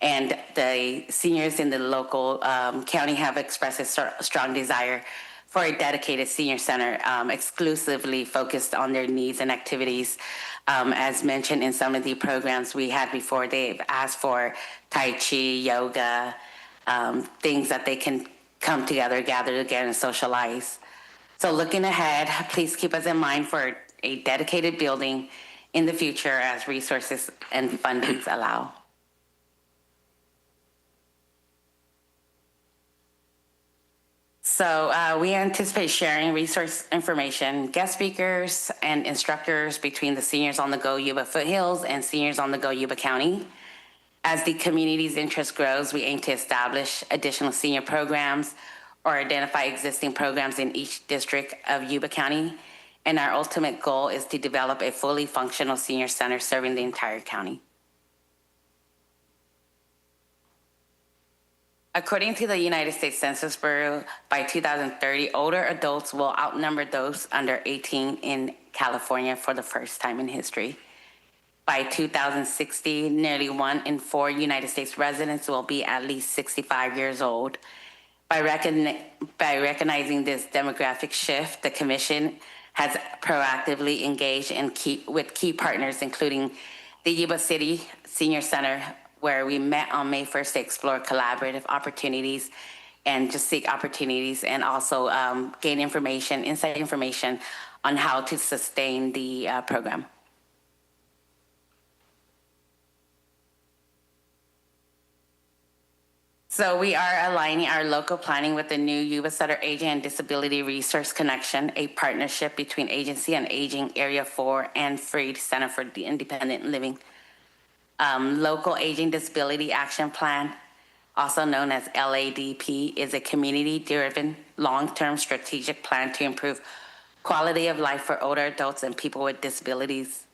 And the seniors in the local county have expressed a strong desire for a dedicated senior center exclusively focused on their needs and activities. As mentioned in some of the programs we had before, they've asked for Tai Chi, yoga, things that they can come together, gather together, and socialize. So looking ahead, please keep us in mind for a dedicated building in the future as resources and fundings allow. So we anticipate sharing resource information, guest speakers, and instructors between the Seniors on the Go Yuba Foothills and Seniors on the Go Yuba County. As the community's interest grows, we aim to establish additional senior programs or identify existing programs in each district of Yuba County. And our ultimate goal is to develop a fully functional senior center serving the entire county. According to the United States Census Bureau, by 2030, older adults will outnumber those under 18 in California for the first time in history. By 2060, nearly 1 in 4 United States residents will be at least 65 years old. By recognizing this demographic shift, the Commission has proactively engaged with key partners, including the Yuba City Senior Center, where we met on May 1st to explore collaborative opportunities and just seek opportunities and also gain information, inside information on how to sustain the program. So we are aligning our local planning with the new Yuba-Sutter Aging and Disability Resource Connection, a partnership between Agency on Aging Area 4 and Freed Center for the Independent Living. Local Aging Disability Action Plan, also known as LADP, is a community-driven, long-term strategic plan to improve quality of life for older adults and people with disabilities.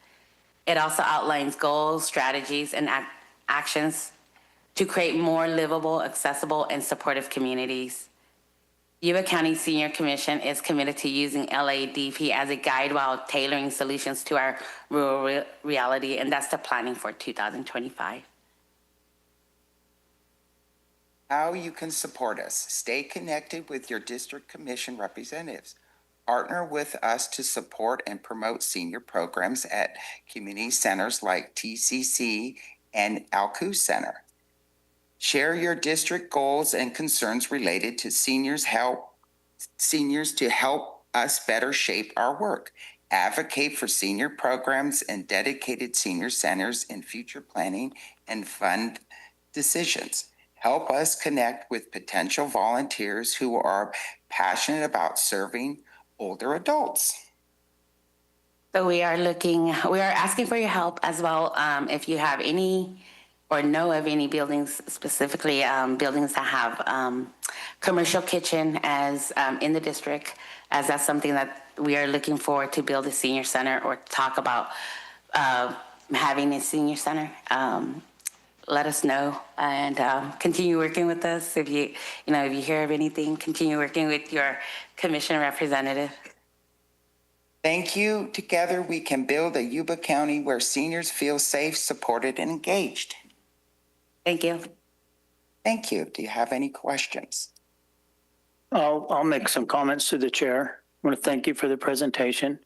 It also outlines goals, strategies, and actions to create more livable, accessible, and supportive communities. Yuba County Senior Commission is committed to using LADP as a guide while tailoring solutions to our rural reality, and that's the planning for 2025. How you can support us. Stay connected with your district commission representatives. Partner with us to support and promote senior programs at community centers like TCC and Alcoa Center. Share your district goals and concerns related to seniors to help us better shape our work. Advocate for senior programs and dedicated senior centers in future planning and fund decisions. Help us connect with potential volunteers who are passionate about serving older adults. So we are asking for your help as well. If you have any or know of any buildings, specifically buildings that have commercial kitchen as in the district, as that's something that we are looking forward to build a senior center or talk about having a senior center. Let us know and continue working with us. If you hear of anything, continue working with your commission representative. Thank you. Together we can build a Yuba County where seniors feel safe, supported, and engaged. Thank you. Thank you. Do you have any questions? I'll make some comments to the chair. I want to thank you for the presentation.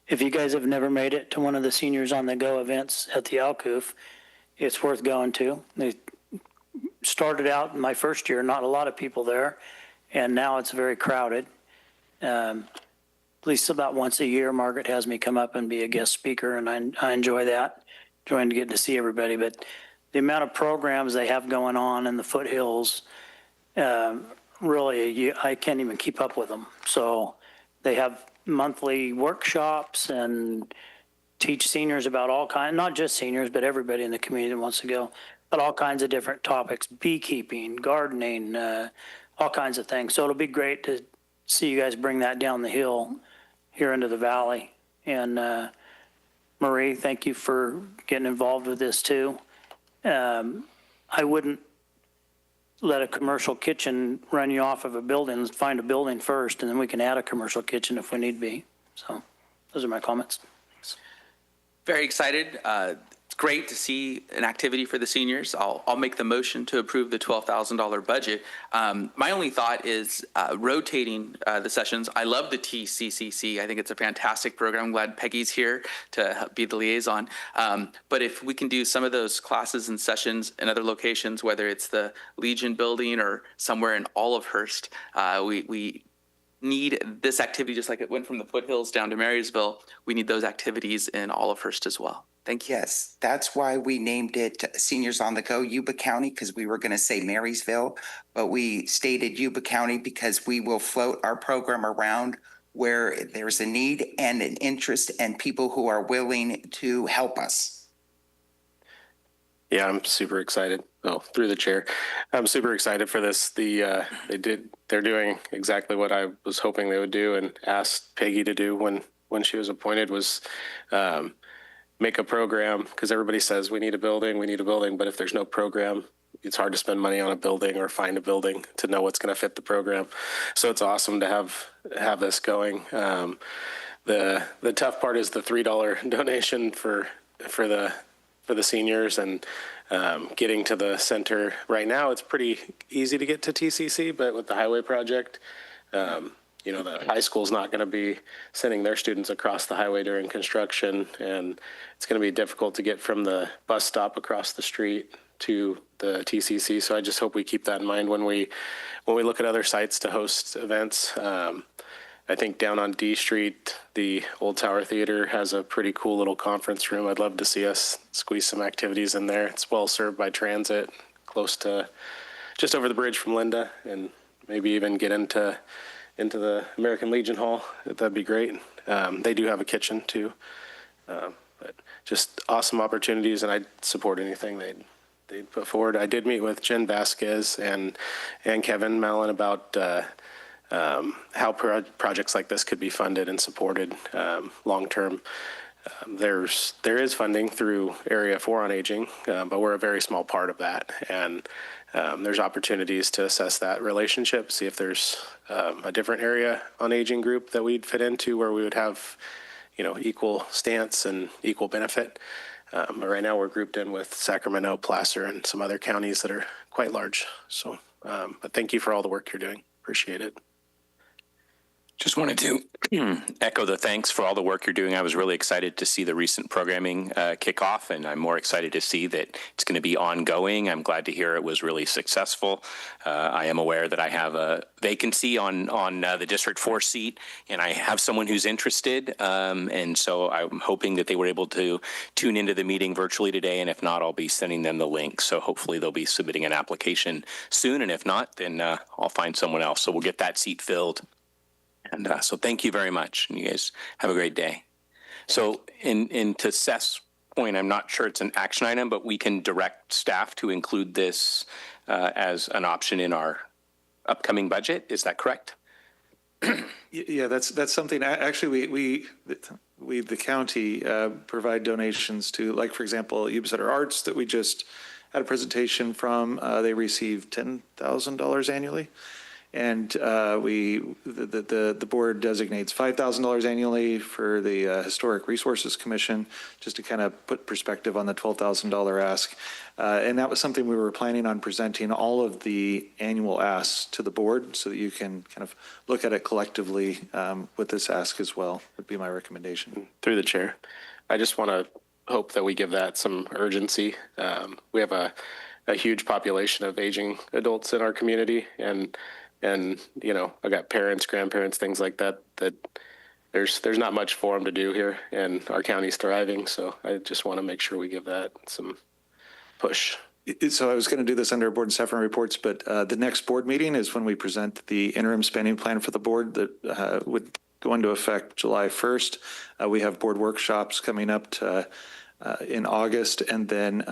If you guys have never made it to one of the Seniors on the Go events at the Alcoof, it's worth going to. They started out in my first year, not a lot of people there, and now it's very crowded. At least about once a year, Margaret has me come up and be a guest speaker, and I enjoy that, enjoying to get to see everybody. But the amount of programs they have going on in the foothills, really, I can't even keep up with them. So they have monthly workshops and teach seniors about all kinds, not just seniors, but everybody in the community that wants to go, but all kinds of different topics, beekeeping, gardening, all kinds of things. So it'll be great to see you guys bring that down the hill here into the valley. And Marie, thank you for getting involved with this too. I wouldn't let a commercial kitchen run you off of a building. Let's find a building first, and then we can add a commercial kitchen if we need be. So those are my comments. Very excited. It's great to see an activity for the seniors. I'll make the motion to approve the $12,000 budget. My only thought is rotating the sessions. I love the TCCC. I think it's a fantastic program. I'm glad Peggy's here to be the liaison. But if we can do some of those classes and sessions in other locations, whether it's the Legion building or somewhere in Olivehurst, we need this activity just like it went from the foothills down to Marysville. We need those activities in Olivehurst as well. Thank you. Yes, that's why we named it Seniors on the Go Yuba County, because we were going to say Marysville, but we stated Yuba County because we will float our program around where there's a need and an interest and people who are willing to help us. Yeah, I'm super excited. Oh, through the chair, I'm super excited for this. They're doing exactly what I was hoping they would do and asked Peggy to do when she was appointed was make a program, because everybody says we need a building, but if there's no program, it's hard to spend money on a building or find a building to know what's going to fit the program. So it's awesome to have this going. The tough part is the $3 donation for the seniors and getting to the center. Right now, it's pretty easy to get to TCC, but with the highway project, the high school's not going to be sending their students across the highway during construction, and it's going to be difficult to get from the bus stop across the street to the TCC. So I just hope we keep that in mind when we look at other sites to host events. I think down on D Street, the Old Tower Theater has a pretty cool little conference room. I'd love to see us squeeze some activities in there. It's well served by transit, close to just over the bridge from Linda, and maybe even get into the American Legion Hall. That'd be great. They do have a kitchen too, but just awesome opportunities, and I'd support anything they'd put forward. I did meet with Jen Vasquez and Kevin Mallon about how projects like this could be funded and supported long term. There is funding through Area 4 on Aging, but we're a very small part of that, and there's opportunities to assess that relationship, see if there's a different area on aging group that we'd fit into where we would have, equal stance and equal benefit. But right now we're grouped in with Sacramento, Placer, and some other counties that are quite large. So, but thank you for all the work you're doing. Appreciate it. Just wanted to echo the thanks for all the work you're doing. I was really excited to see the recent programming kick off, and I'm more excited to see that it's going to be ongoing. I'm glad to hear it was really successful. I am aware that I have a vacancy on the District 4 seat, and I have someone who's interested, and so I'm hoping that they were able to tune into the meeting virtually today, and if not, I'll be sending them the link. So hopefully they'll be submitting an application soon, and if not, then I'll find someone else. So we'll get that seat filled. And so thank you very much. And you guys have a great day. So to Seth's point, I'm not sure it's an action item, but we can direct staff to include this as an option in our upcoming budget. Is that correct? Yeah, that's something. Actually, we the county provide donations to, like, for example, Yuba-Sutter Arts that we just had a presentation from. They receive $10,000 annually. And the board designates $5,000 annually for the Historic Resources Commission, just to kind of put perspective on the $12,000 ask. And that was something we were planning on presenting all of the annual asks to the board so that you can kind of look at it collectively with this ask as well, would be my recommendation. Through the chair, I just want to hope that we give that some urgency. We have a huge population of aging adults in our community, and I got parents, grandparents, things like that there's not much for them to do here, and our county's thriving. So I just want to make sure we give that some push. So I was going to do this under board and staff reports, but the next board meeting is when we present the interim spending plan for the board that would go into effect July 1st. We have board workshops coming up in August, and then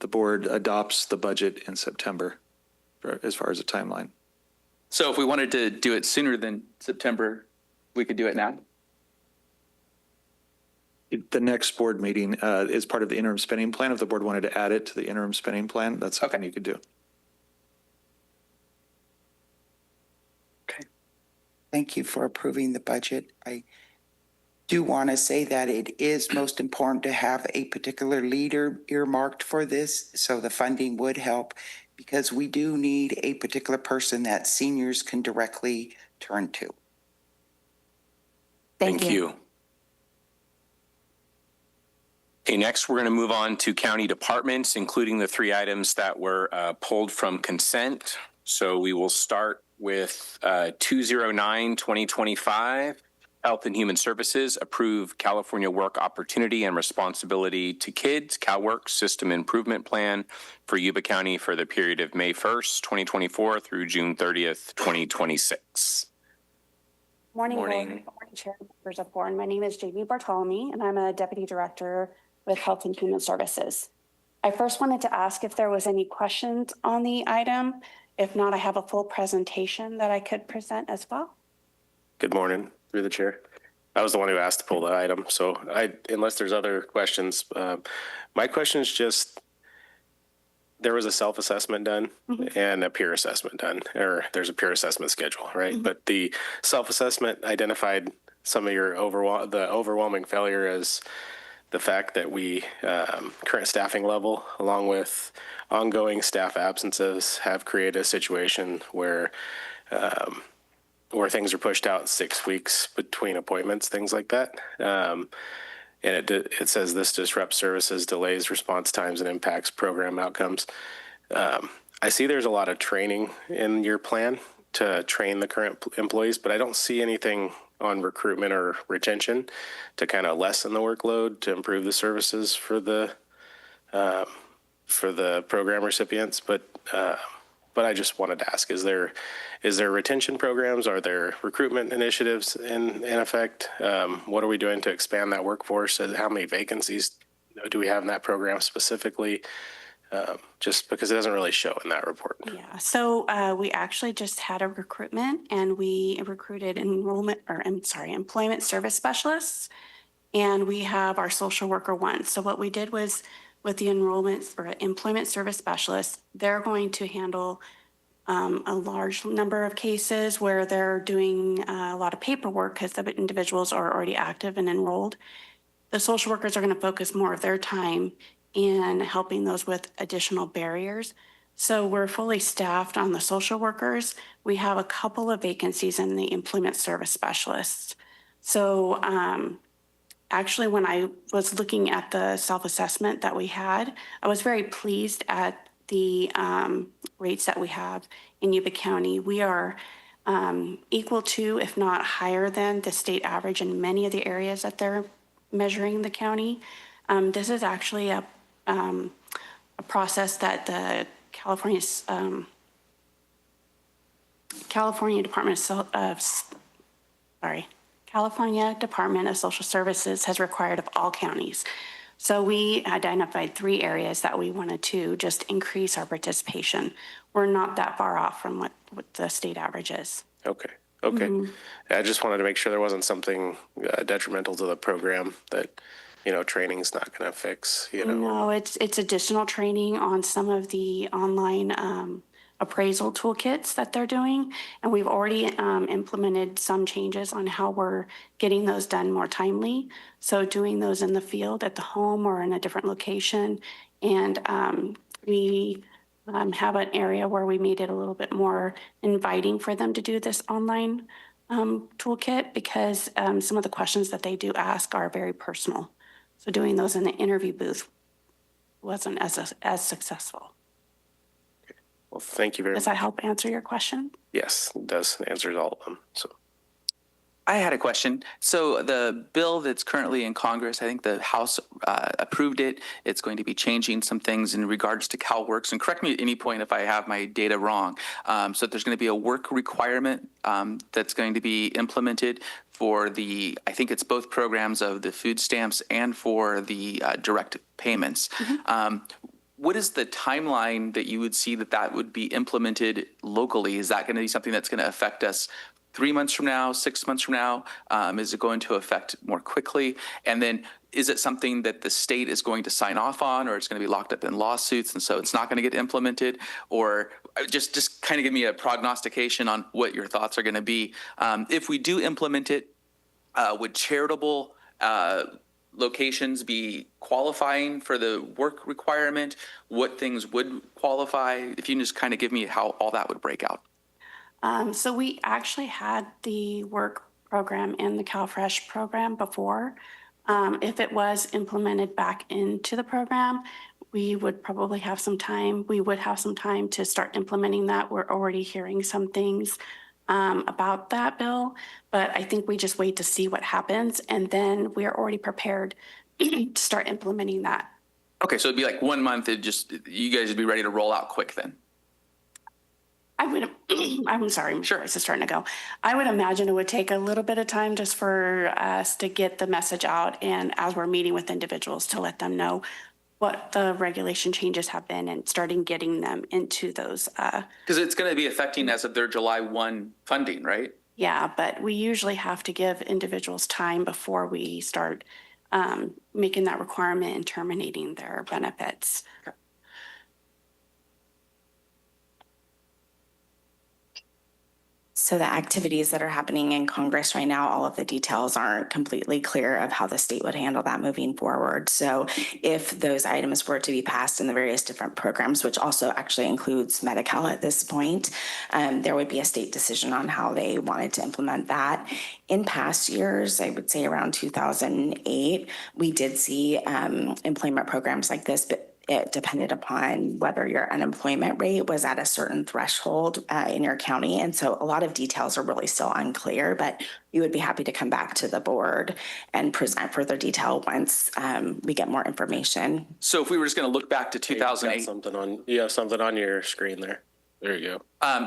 the board adopts the budget in September as far as a timeline. So if we wanted to do it sooner than September, we could do it now? The next board meeting is part of the interim spending plan. If the board wanted to add it to the interim spending plan, that's something you could do. Okay. Thank you for approving the budget. I do want to say that it is most important to have a particular leader earmarked for this, so the funding would help, because we do need a particular person that seniors can directly turn to. Thank you. Okay, next we're going to move on to county departments, including the 3 items that were pulled from consent. So we will start with 209-2025. Health and Human Services approve California Work Opportunity and Responsibility to Kids CalWORK System Improvement Plan for Yuba County for the period of May 1st, 2024 through June 30th, 2026. Morning, Chair, members of board. My name is Jamie Bartolome, and I'm a Deputy Director with Health and Human Services. I first wanted to ask if there was any questions on the item. If not, I have a full presentation that I could present as well. Good morning, through the chair. I was the one who asked to pull the item, so unless there's other questions, my question is just, there was a self-assessment done and a peer assessment done, or there's a peer assessment schedule, right? But the self-assessment identified some of your the overwhelming failure as the fact that we current staffing level, along with ongoing staff absences, have created a situation where things are pushed out 6 weeks between appointments, things like that. and it says this disrupts services, delays response times, and impacts program outcomes. I see there's a lot of training in your plan to train the current employees, but I don't see anything on recruitment or retention to kind of lessen the workload to improve the services for the program recipients. But I just wanted to ask: is there retention programs? Are there recruitment initiatives in effect? What are we doing to expand that workforce? How many vacancies do we have in that program specifically? Just because it doesn't really show in that report. Yeah, so we actually just had a recruitment, and we recruited employment service specialists, and we have our social worker one. So what we did was with the enrollment or employment service specialists, they're going to handle a large number of cases where they're doing a lot of paperwork because the individuals are already active and enrolled. The social workers are going to focus more of their time in helping those with additional barriers. So we're fully staffed on the social workers. We have a couple of vacancies in the employment service specialists. So actually, when I was looking at the self-assessment that we had, I was very pleased at the rates that we have in Yuba County. We are equal to, if not higher than, the state average in many of the areas that they're measuring the county. This is actually a process that the California Department of Social Services has required of all counties. So we identified 3 areas that we wanted to just increase our participation. We're not that far off from what the state average is. Okay. I just wanted to make sure there wasn't something detrimental to the program that training's not going to fix. No, it's additional training on some of the online appraisal toolkits that they're doing, and we've already implemented some changes on how we're getting those done more timely. So doing those in the field at the home or in a different location, and we have an area where we made it a little bit more inviting for them to do this online toolkit because some of the questions that they do ask are very personal. So doing those in the interview booth wasn't as successful. Okay. Well, thank you very much. Does that help answer your question? Yes, it does. It answers all of them. So I had a question. So the bill that's currently in Congress, I think the House approved it. It's going to be changing some things in regards to CalWorks. And correct me at any point if I have my data wrong. So there's going to be a work requirement that's going to be implemented for I think it's both programs of the food stamps and for the direct payments. What is the timeline that you would see that would be implemented locally? Is that going to be something that's going to affect us 3 months from now, 6 months from now? Is it going to affect more quickly? And then is it something that the state is going to sign off on, or it's going to be locked up in lawsuits and so it's not going to get implemented? Or just kind of give me a prognostication on what your thoughts are going to be. If we do implement it, would charitable locations be qualifying for the work requirement? What things would qualify? If you can just kind of give me how all that would break out. So we actually had the work program and the CalFresh program before. If it was implemented back into the program, we would probably have some time. We would have some time to start implementing that. We're already hearing some things about that bill, but I think we just wait to see what happens, and then we are already prepared to start implementing that. Okay, so it'd be like 1 month. You guys would be ready to roll out quick then. I'm sorry, my voice is starting to go. I would imagine it would take a little bit of time just for us to get the message out, and as we're meeting with individuals to let them know what the regulation changes have been and starting getting them into those. Because it's going to be affecting as of their July 1 funding, right? Yeah, but we usually have to give individuals time before we start making that requirement and terminating their benefits. Okay. So the activities that are happening in Congress right now, all of the details aren't completely clear of how the state would handle that moving forward. So if those items were to be passed in the various different programs, which also actually includes Medi-Cal at this point, there would be a state decision on how they wanted to implement that. In past years, I would say around 2008, we did see employment programs like this, but it depended upon whether your unemployment rate was at a certain threshold in your county. And so a lot of details are really still unclear, but you would be happy to come back to the board and present further detail once we get more information. So if we were just going to look back to 2008. You have something on your screen there. There you go.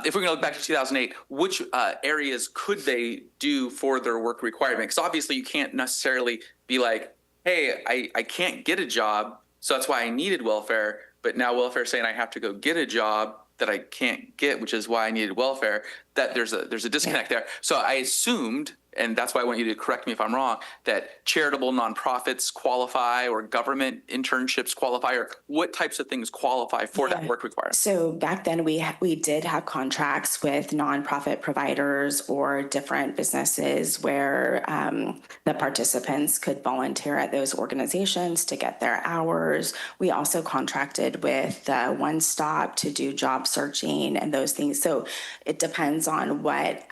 If we're going to look back to 2008, which areas could they do for their work requirement? Because obviously you can't necessarily be like, hey, I can't get a job, so that's why I needed welfare. But now welfare is saying I have to go get a job that I can't get, which is why I needed welfare. That there's a disconnect there. So I assumed, and that's why I want you to correct me if I'm wrong, that charitable nonprofits qualify or government internships qualify, or what types of things qualify for that work requirement? So back then we did have contracts with nonprofit providers or different businesses where the participants could volunteer at those organizations to get their hours. We also contracted with One Stop to do job searching and those things. So it depends on what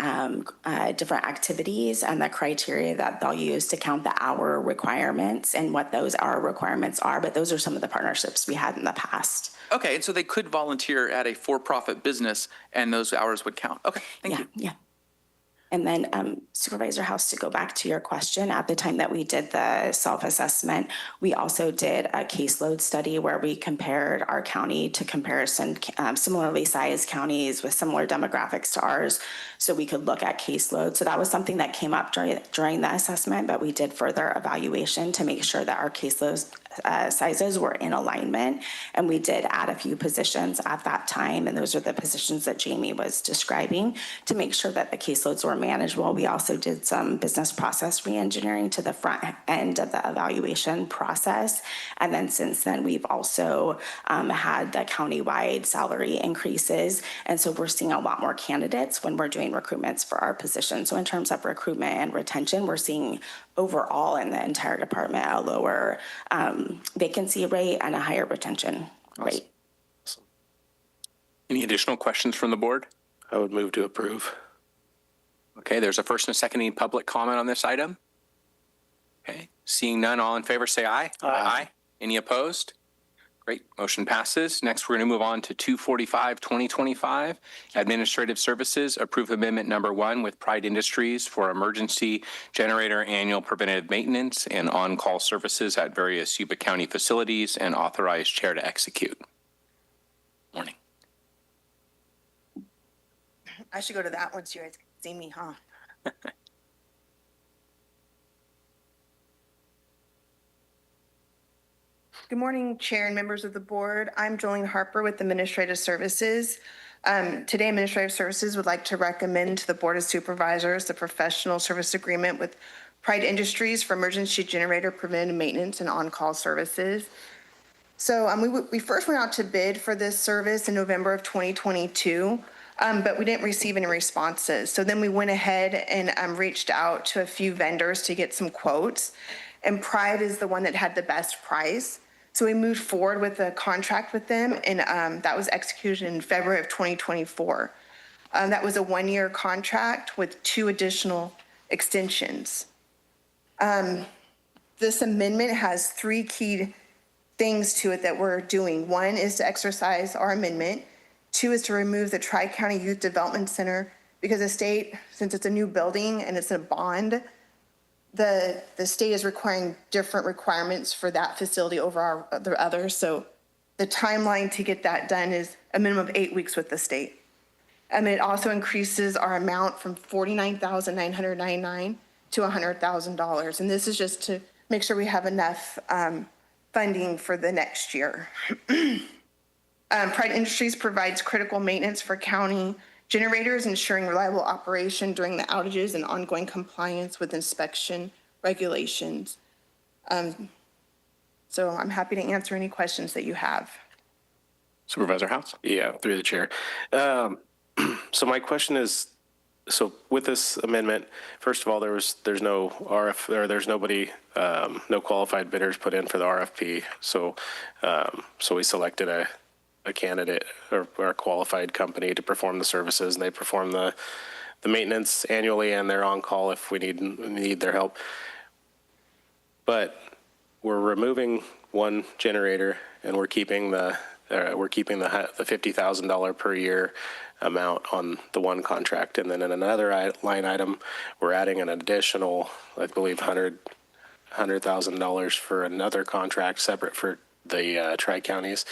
different activities and the criteria that they'll use to count the hour requirements and what those hour requirements are. But those are some of the partnerships we had in the past. Okay, and so they could volunteer at a for-profit business and those hours would count. Okay, thank you. Yeah. And then Supervisor House, to go back to your question, at the time that we did the self-assessment, we also did a caseload study where we compared our county to comparison similarly sized counties with similar demographics to ours, so we could look at caseload. So that was something that came up during the assessment, but we did further evaluation to make sure that our caseload sizes were in alignment. And we did add a few positions at that time, and those are the positions that Jamie was describing, to make sure that the caseloads were manageable. We also did some business process reengineering to the front end of the evaluation process. And then since then, we've also had the countywide salary increases. And so we're seeing a lot more candidates when we're doing recruitments for our positions. So in terms of recruitment and retention, we're seeing overall in the entire department a lower vacancy rate and a higher retention rate. Awesome. Any additional questions from the board? I would move to approve. Okay, there's a first and a second. Any public comment on this item? Okay, seeing none, all in favor say aye. Aye. Any opposed? Great, motion passes. Next, we're going to move on to 245-2025, Administrative Services, approve amendment number 1 with Pride Industries for emergency generator annual preventative maintenance and on-call services at various Yuba County facilities, and authorize chair to execute. Morning. I should go to that one so you guys can see me, huh? Good morning, Chair and members of the board. I'm Jolene Harper with Administrative Services. Today, Administrative Services would like to recommend to the Board of Supervisors the professional service agreement with Pride Industries for emergency generator preventive maintenance and on-call services. So we first went out to bid for this service in November of 2022, but we didn't receive any responses. So then we went ahead and reached out to a few vendors to get some quotes, and Pride is the one that had the best price. So we moved forward with a contract with them, and that was executed in February of 2024. That was a 1-year contract with 2 additional extensions. This amendment has 3 key things to it that we're doing. 1 is to exercise our amendment. 2 is to remove the Tri-County Youth Development Center, because the state, since it's a new building and it's a bond, the state is requiring different requirements for that facility over the others. So the timeline to get that done is a minimum of 8 weeks with the state. And it also increases our amount from $49,999 to $100,000. And this is just to make sure we have enough funding for the next year. Pride Industries provides critical maintenance for county generators, ensuring reliable operation during the outages and ongoing compliance with inspection regulations. So I'm happy to answer any questions that you have. Supervisor House? Yeah, through the chair. So my question is, So with this amendment, first of all, there's no RF, or there's nobody, no qualified bidders put in for the RFP. So we selected a candidate or a qualified company to perform the services, and they perform the maintenance annually, and they're on call if we need their help. But we're removing one generator, and we're keeping the $50,000 per year amount on the one contract, and then in another line item, we're adding an additional, I believe, $100,000 for another contract separate for the tri-counties.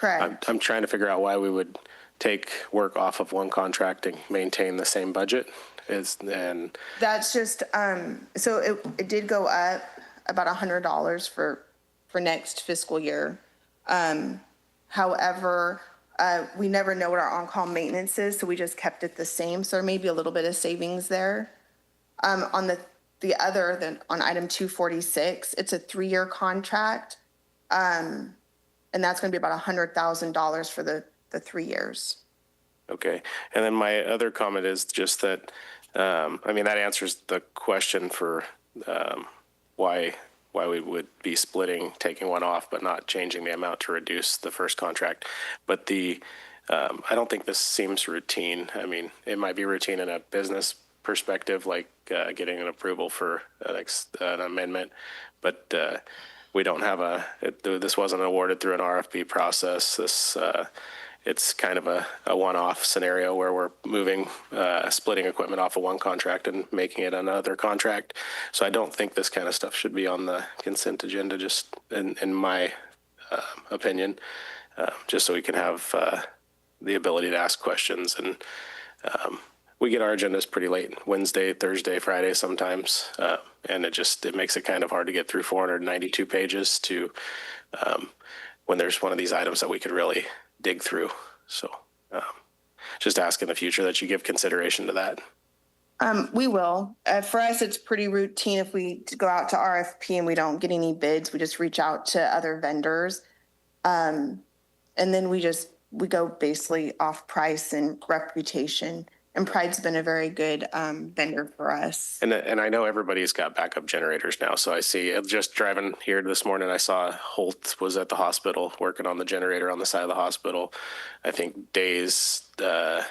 Correct. I'm trying to figure out why we would take work off of one contract and maintain the same budget. And That's just, so it did go up about $100 for next fiscal year. However, we never know what our on-call maintenance is, so we just kept it the same. So there may be a little bit of savings there. On on item 246, it's a 3-year contract. And that's going to be about $100,000 for the 3 years. Okay. And then my other comment is just that, that answers the question for why we would be taking one off, but not changing the amount to reduce the first contract. But I don't think this seems routine. I mean, it might be routine in a business perspective, like getting an approval for an amendment, but we don't have this wasn't awarded through an RFP process. It's kind of a one-off scenario where we're splitting equipment off of one contract and making it another contract. So I don't think this kind of stuff should be on the consent agenda, just in my opinion, just so we can have the ability to ask questions. And we get our agendas pretty late, Wednesday, Thursday, Friday sometimes, and it makes it kind of hard to get through 492 pages to when there's one of these items that we could really dig through. So just ask in the future that you give consideration to that. We will. For us, it's pretty routine. If we go out to RFP and we don't get any bids, we just reach out to other vendors. And then we go basically off price and reputation. And Pride's been a very good vendor for us. And I know everybody's got backup generators now. So I see, just driving here this morning, I saw Holt was at the hospital working on the generator on the side of the hospital. I think Days, I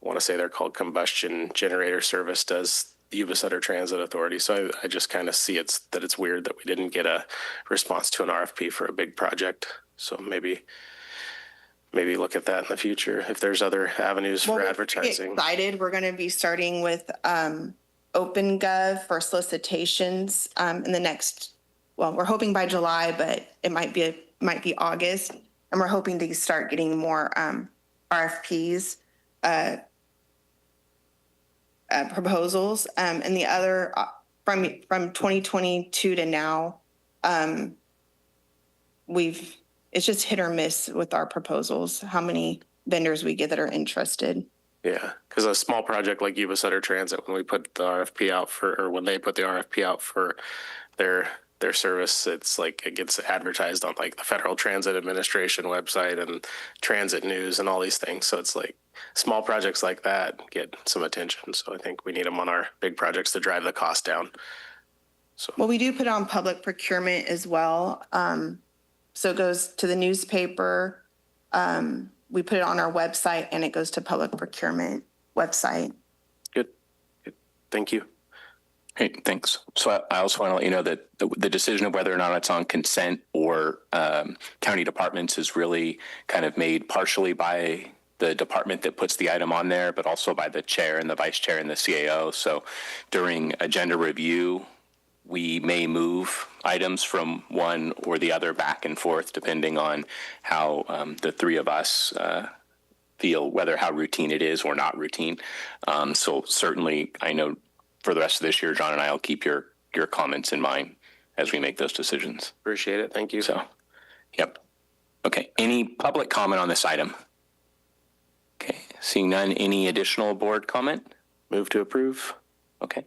want to say they're called Combustion Generator Service, does the Yuba-Sutter Transit Authority. So I just kind of see that it's weird that we didn't get a response to an RFP for a big project. So maybe look at that in the future if there's other avenues for advertising. We're excited. We're going to be starting with OpenGov for solicitations in the next. Well, we're hoping by July, but it might be August, and we're hoping to start getting more RFPs, proposals, and the other from 2022 to now, it's just hit or miss with our proposals, how many vendors we get that are interested. Yeah, because a small project like Yuba-Sutter Transit, when they put the RFP out for their service, it's like it gets advertised on like the Federal Transit Administration website and Transit News and all these things. So it's like small projects like that get some attention. So I think we need them on our big projects to drive the cost down. So well, we do put on public procurement as well. So it goes to the newspaper. We put it on our website, and it goes to public procurement website. Good. Thank you. Great, thanks. So I also want to let you know that the decision of whether or not it's on consent or county departments is really kind of made partially by the department that puts the item on there, but also by the chair and the vice chair and the CAO. So during agenda review, we may move items from one or the other back and forth, depending on how the three of us feel, how routine it is or not routine. So certainly, I know for the rest of this year, John and I will keep your comments in mind as we make those decisions. Appreciate it. Thank you. So, yep. Okay. Any public comment on this item? Okay. Seeing none, any additional board comment? Move to approve. Okay.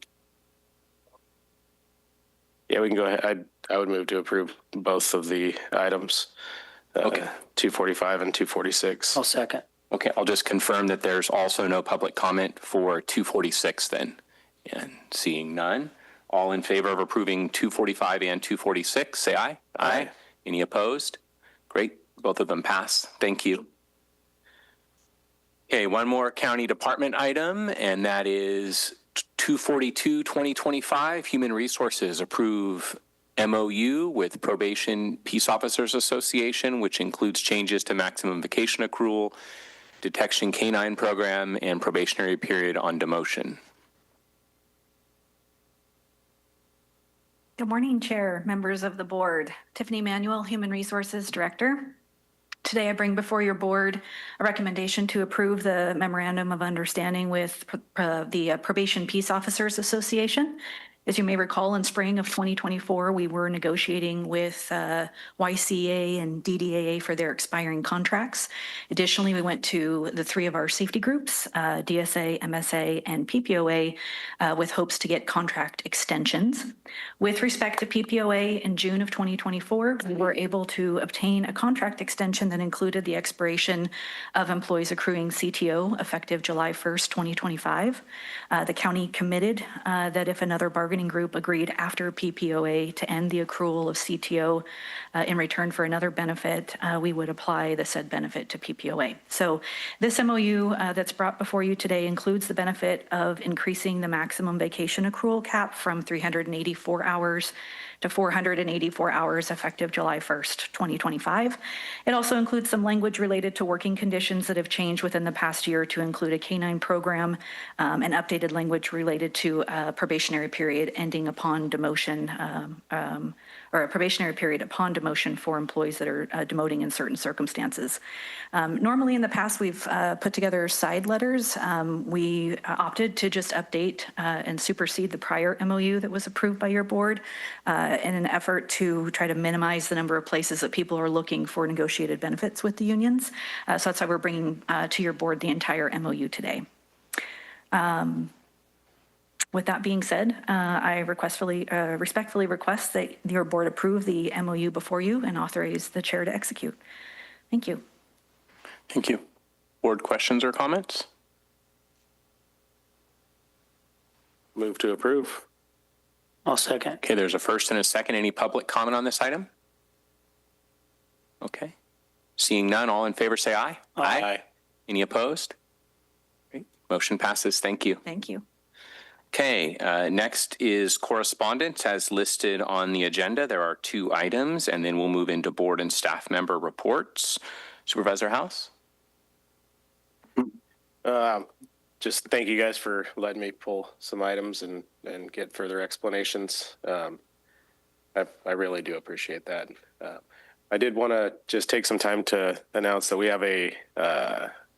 Yeah, we can go ahead. I would move to approve both of the items, okay. 245 and 246. I'll second. Okay, I'll just confirm that there's also no public comment for 246 then. And seeing none, all in favor of approving 245 and 246, say aye. Aye. Any opposed? Great, both of them pass. Thank you. Okay, one more county department item, and that is 242, 2025, Human Resources approve MOU with Probation Peace Officers Association, which includes changes to maximum vacation accrual, detection canine program, and probationary period on demotion. Good morning, Chair, members of the board. Tiffany Manuel, Human Resources Director. Today, I bring before your board a recommendation to approve the Memorandum of Understanding with the Probation Peace Officers Association. As you may recall, in spring of 2024, we were negotiating with YCA and DDAA for their expiring contracts. Additionally, we went to the three of our safety groups, DSA, MSA, and PPOA, with hopes to get contract extensions. With respect to PPOA, in June of 2024, we were able to obtain a contract extension that included the expiration of employees accruing CTO effective July 1st, 2025. The county committed that if another bargaining group agreed after PPOA to end the accrual of CTO in return for another benefit, we would apply the said benefit to PPOA. So this MOU that's brought before you today includes the benefit of increasing the maximum vacation accrual cap from 384 hours to 484 hours effective July 1st, 2025. It also includes some language related to working conditions that have changed within the past year to include a canine program and updated language related to a probationary period ending upon demotion or a probationary period upon demotion for employees that are demoting in certain circumstances. Normally in the past, we've put together side letters. We opted to just update and supersede the prior MOU that was approved by your board in an effort to try to minimize the number of places that people are looking for negotiated benefits with the unions. So that's why we're bringing to your board the entire MOU today. With that being said, I respectfully request that your board approve the MOU before you and authorize the chair to execute. Thank you. Thank you. Board questions or comments? Move to approve. I'll second. Okay, there's a first and a second. Any public comment on this item? Okay. Seeing none, all in favor say aye. Aye. Any opposed? Great. Motion passes. Thank you. Thank you. Okay, next is correspondence as listed on the agenda. There are 2 items, and then we'll move into board and staff member reports. Supervisor House? Just thank you guys for letting me pull some items and get further explanations. I really do appreciate that. I did want to just take some time to announce that we have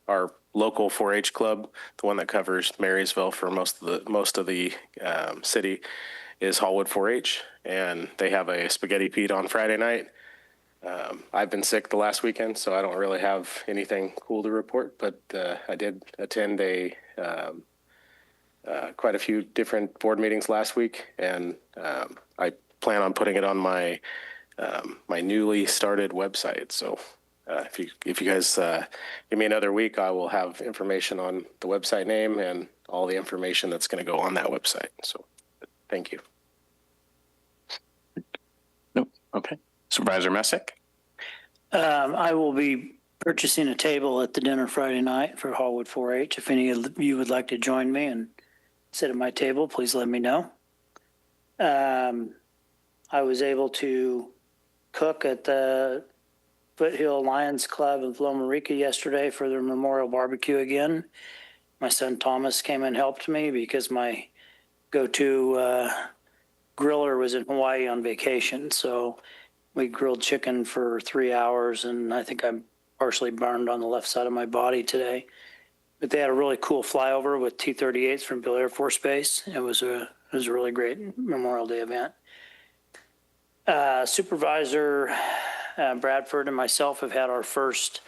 our local 4-H club, the one that covers Marysville for most of the city, is Hallwood 4-H, and they have a spaghetti Pete on Friday night. I've been sick the last weekend, so I don't really have anything cool to report, but I did attend quite a few different board meetings last week, and I plan on putting it on my newly started website. So if you guys give me another week, I will have information on the website name and all the information that's going to go on that website. So thank you. Nope. Okay. Supervisor Messick? I will be purchasing a table at the dinner Friday night for Hallwood 4-H. If any of you would like to join me and sit at my table, please let me know. I was able to cook at the Foothill Lions Club of Loma Rica yesterday for their memorial barbecue again. My son Thomas came and helped me because my go-to griller was in Hawaii on vacation. So we grilled chicken for 3 hours, and I think I'm partially burned on the left side of my body today. But they had a really cool flyover with T-38s from Bill Air Force Base. It was a really great Memorial Day event. Supervisor Bradford and myself have had our first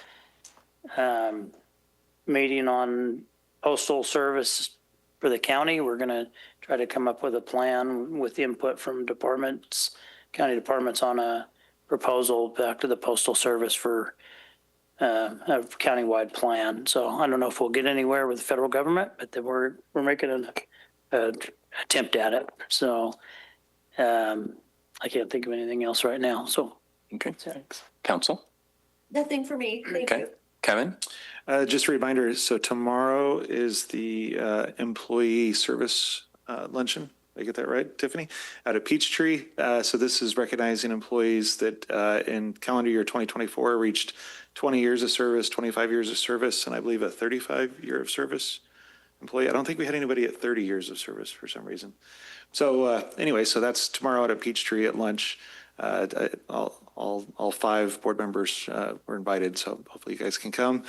meeting on postal service for the county. We're going to try to come up with a plan with input from county departments on a proposal back to the postal service for a countywide plan. So I don't know if we'll get anywhere with the federal government, but then we're making an attempt at it. So I can't think of anything else right now. So Okay, thanks. Council? Nothing for me. Thank Okay. you. Kevin? Just a reminder, so tomorrow is the employee service luncheon. Did I get that right, Tiffany? Out at Peachtree. So this is recognizing employees that in calendar year 2024 reached 20 years of service, 25 years of service, and I believe a 35-year of service employee. I don't think we had anybody at 30 years of service for some reason. So anyway, so that's tomorrow out at Peachtree at lunch. All 5 board members were invited, so hopefully you guys can come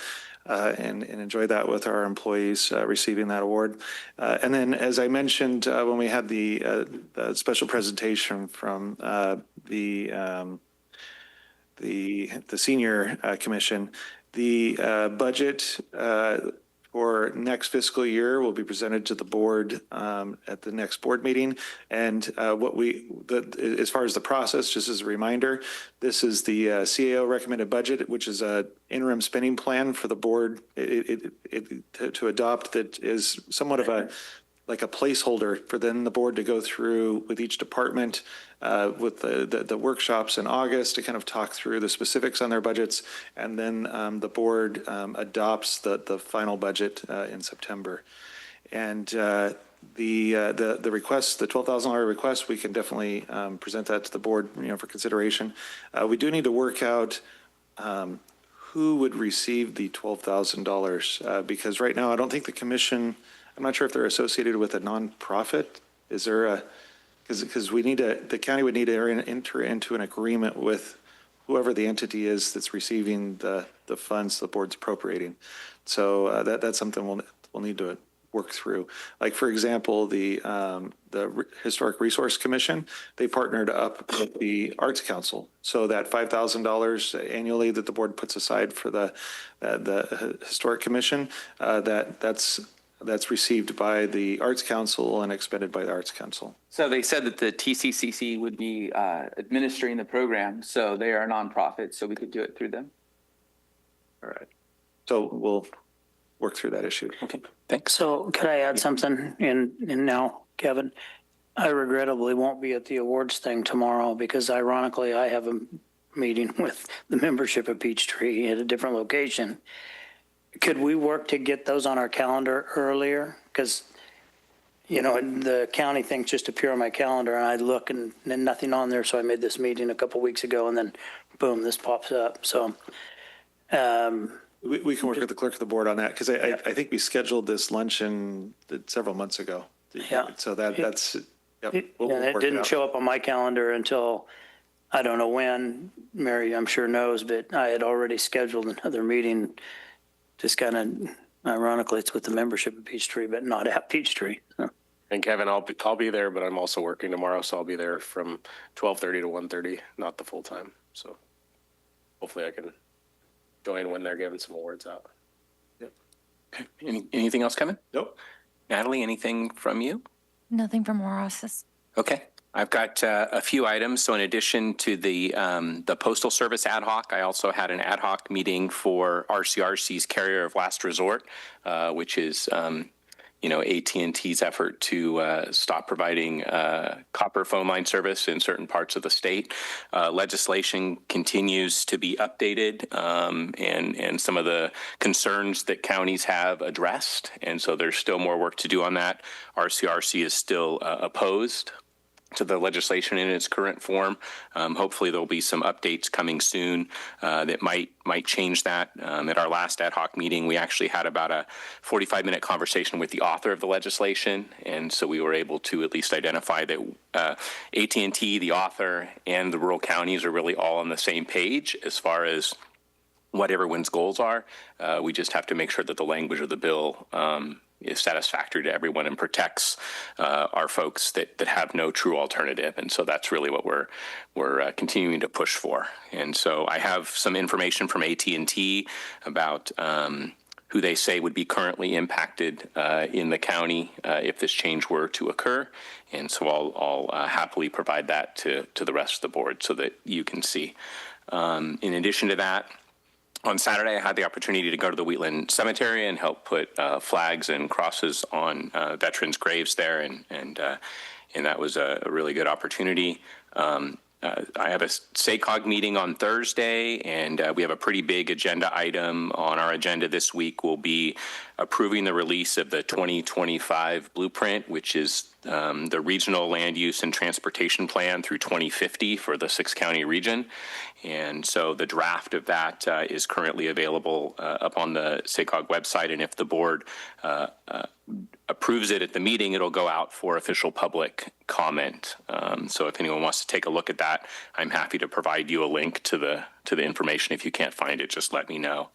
and enjoy that with our employees receiving that award. And then, as I mentioned, when we had the special presentation from the senior commission, the budget for next fiscal year will be presented to the board at the next board meeting. And as far as the process, just as a reminder, this is the CAO recommended budget, which is an interim spending plan for the board to adopt that is somewhat of like a placeholder for then the board to go through with each department with the workshops in August to kind of talk through the specifics on their budgets. And then the board adopts the final budget in September. And the request, the $12,000 request, we can definitely present that to the board, for consideration. We do need to work out who would receive the $12,000 because right now I don't think the commission, I'm not sure if they're associated with a nonprofit. Is there because the county would need to enter into an agreement with whoever the entity is that's receiving the funds the board's appropriating. So that's something we'll need to work through. Like, for example, the Historic Resource Commission, they partnered up with the Arts Council. So that $5,000 annually that the board puts aside for the Historic Commission, that's received by the Arts Council and expended by the Arts Council. So they said that the TCCC would be administering the program, so they are a nonprofit, so we could do it through them. All right. So we'll work through that issue. Okay, thanks. So could I add something in now, Kevin? I regrettably won't be at the awards thing tomorrow because ironically I have a meeting with the membership of Peachtree at a different location. Could we work to get those on our calendar earlier? Because, the county things just appear on my calendar and I look and then nothing on there. So I made this meeting a couple weeks ago and then boom, this pops up. So we can work with the clerk of the board on that because I think we scheduled this luncheon several months ago. Yeah. So that's, yep. It didn't show up on my calendar until I don't know when. Mary, I'm sure knows, but I had already scheduled another meeting. Just kind of ironically, it's with the membership of Peachtree, but not at Peachtree. So. And Kevin, I'll be there, but I'm also working tomorrow, so I'll be there from 12:30 to 1:30, not the full time. So hopefully I can join when they're giving some awards out. Yep. Okay. Anything else, Kevin? Nope. Natalie, anything from you? Nothing from our office. Okay. I've got a few items. So in addition to the Postal Service ad hoc, I also had an ad hoc meeting for RCRC's Carrier of Last Resort, which is, AT&T's effort to stop providing copper phone line service in certain parts of the state. Legislation continues to be updated and some of the concerns that counties have addressed. And so there's still more work to do on that. RCRC is still opposed to the legislation in its current form. Hopefully there'll be some updates coming soon that might change that. At our last ad hoc meeting, we actually had about a 45-minute conversation with the author of the legislation, and so we were able to at least identify that AT&T, the author, and the rural counties are really all on the same page as far as what everyone's goals are. We just have to make sure that the language of the bill is satisfactory to everyone and protects our folks that have no true alternative. And so that's really what we're continuing to push for. And so I have some information from AT&T about who they say would be currently impacted in the county if this change were to occur. And so I'll happily provide that to the rest of the board so that you can see. In addition to that, On Saturday, I had the opportunity to go to the Wheatland Cemetery and help put flags and crosses on veterans' graves there, and that was a really good opportunity. I have a SACOG meeting on Thursday, and we have a pretty big agenda item on our agenda this week. We'll be approving the release of the 2025 blueprint, which is the regional land use and transportation plan through 2050 for the 6-county region. And so the draft of that is currently available up on the SACOG website, and if the board approves it at the meeting, it'll go out for official public comment. So if anyone wants to take a look at that, I'm happy to provide you a link to the information. If you can't find it, just let me know.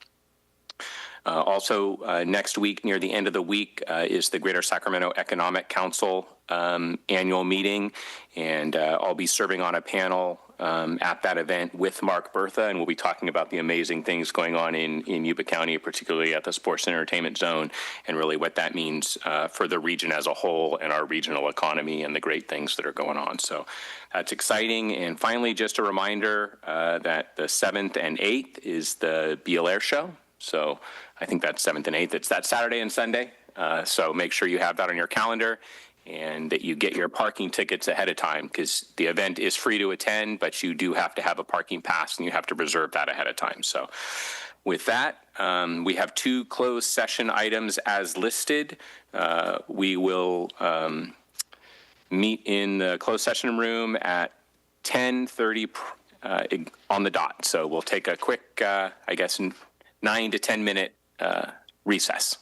Also, next week, near the end of the week, is the Greater Sacramento Economic Council annual meeting, and I'll be serving on a panel at that event with Mark Bertha, and we'll be talking about the amazing things going on in Yuba County, particularly at the sports and entertainment zone, and really what that means for the region as a whole and our regional economy and the great things that are going on. So that's exciting. And finally, just a reminder that the 7th and 8th is the Beal Air Show. So I think that's 7th and 8th. It's that Saturday and Sunday. So make sure you have that on your calendar and that you get your parking tickets ahead of time, because the event is free to attend, but you do have to have a parking pass and you have to reserve that ahead of time. So with that, we have 2 closed session items as listed. We will meet in the closed session room at 10:30 on the dot. So we'll take a quick, 9 to 10 minute recess.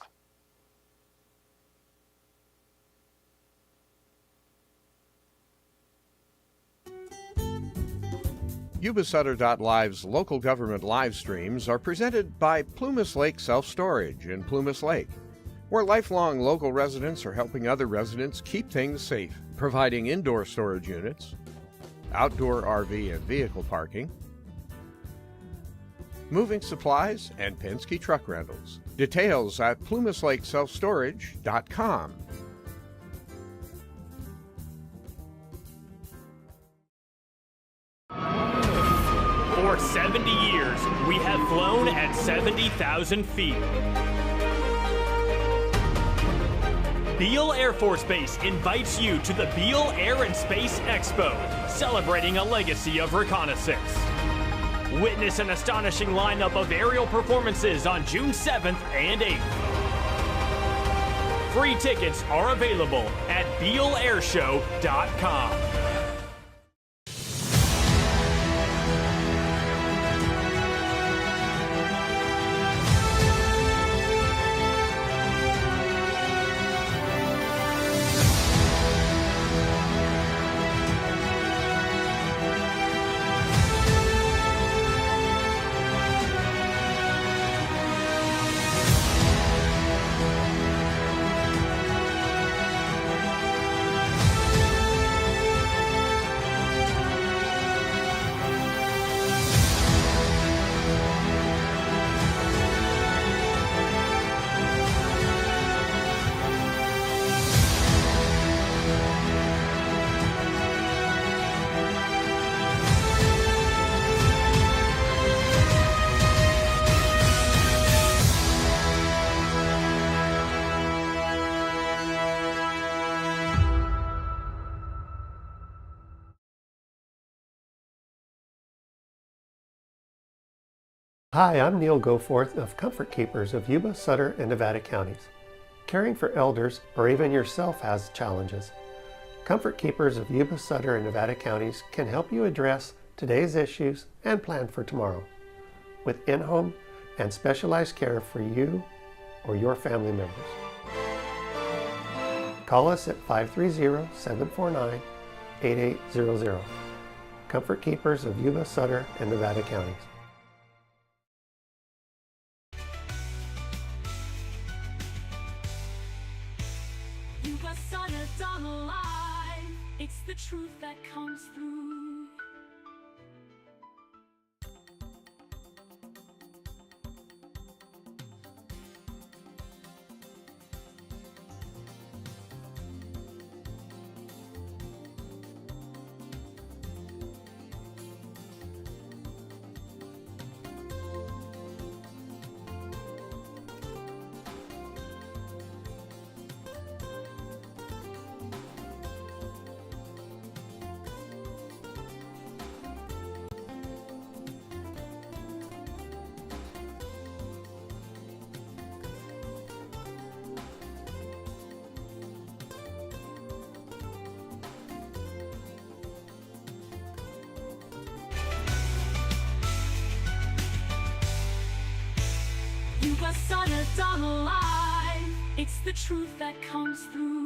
Yuba-Sutter.live's local government live streams are presented by Plumas Lake Self-Storage in Plumas Lake, where lifelong local residents are helping other residents keep things safe, providing indoor storage units, outdoor RV and vehicle parking, moving supplies, and Penske truck rentals. Details at plumaslakeselfstorage.com. For 70 years, we have flown at 70,000 feet. Beale Air Force Base invites you to the Beale Air and Space Expo, celebrating a legacy of reconnaissance. Witness an astonishing lineup of aerial performances on June 7th and 8th. Free tickets are available at BealeAirShow.com. Hi, I'm Neil Goforth of Comfort Keepers of Yuba, Sutter, and Nevada counties. Caring for elders or even yourself has challenges. Comfort Keepers of Yuba, Sutter, and Nevada counties can help you address today's issues and plan for tomorrow with in-home and specialized care for you or your family members. Call us at 530-749-8800. Comfort Keepers of Yuba, Sutter, and Nevada counties. Yuba-Sutter's alive. It's the truth that comes through. It's the truth that comes through.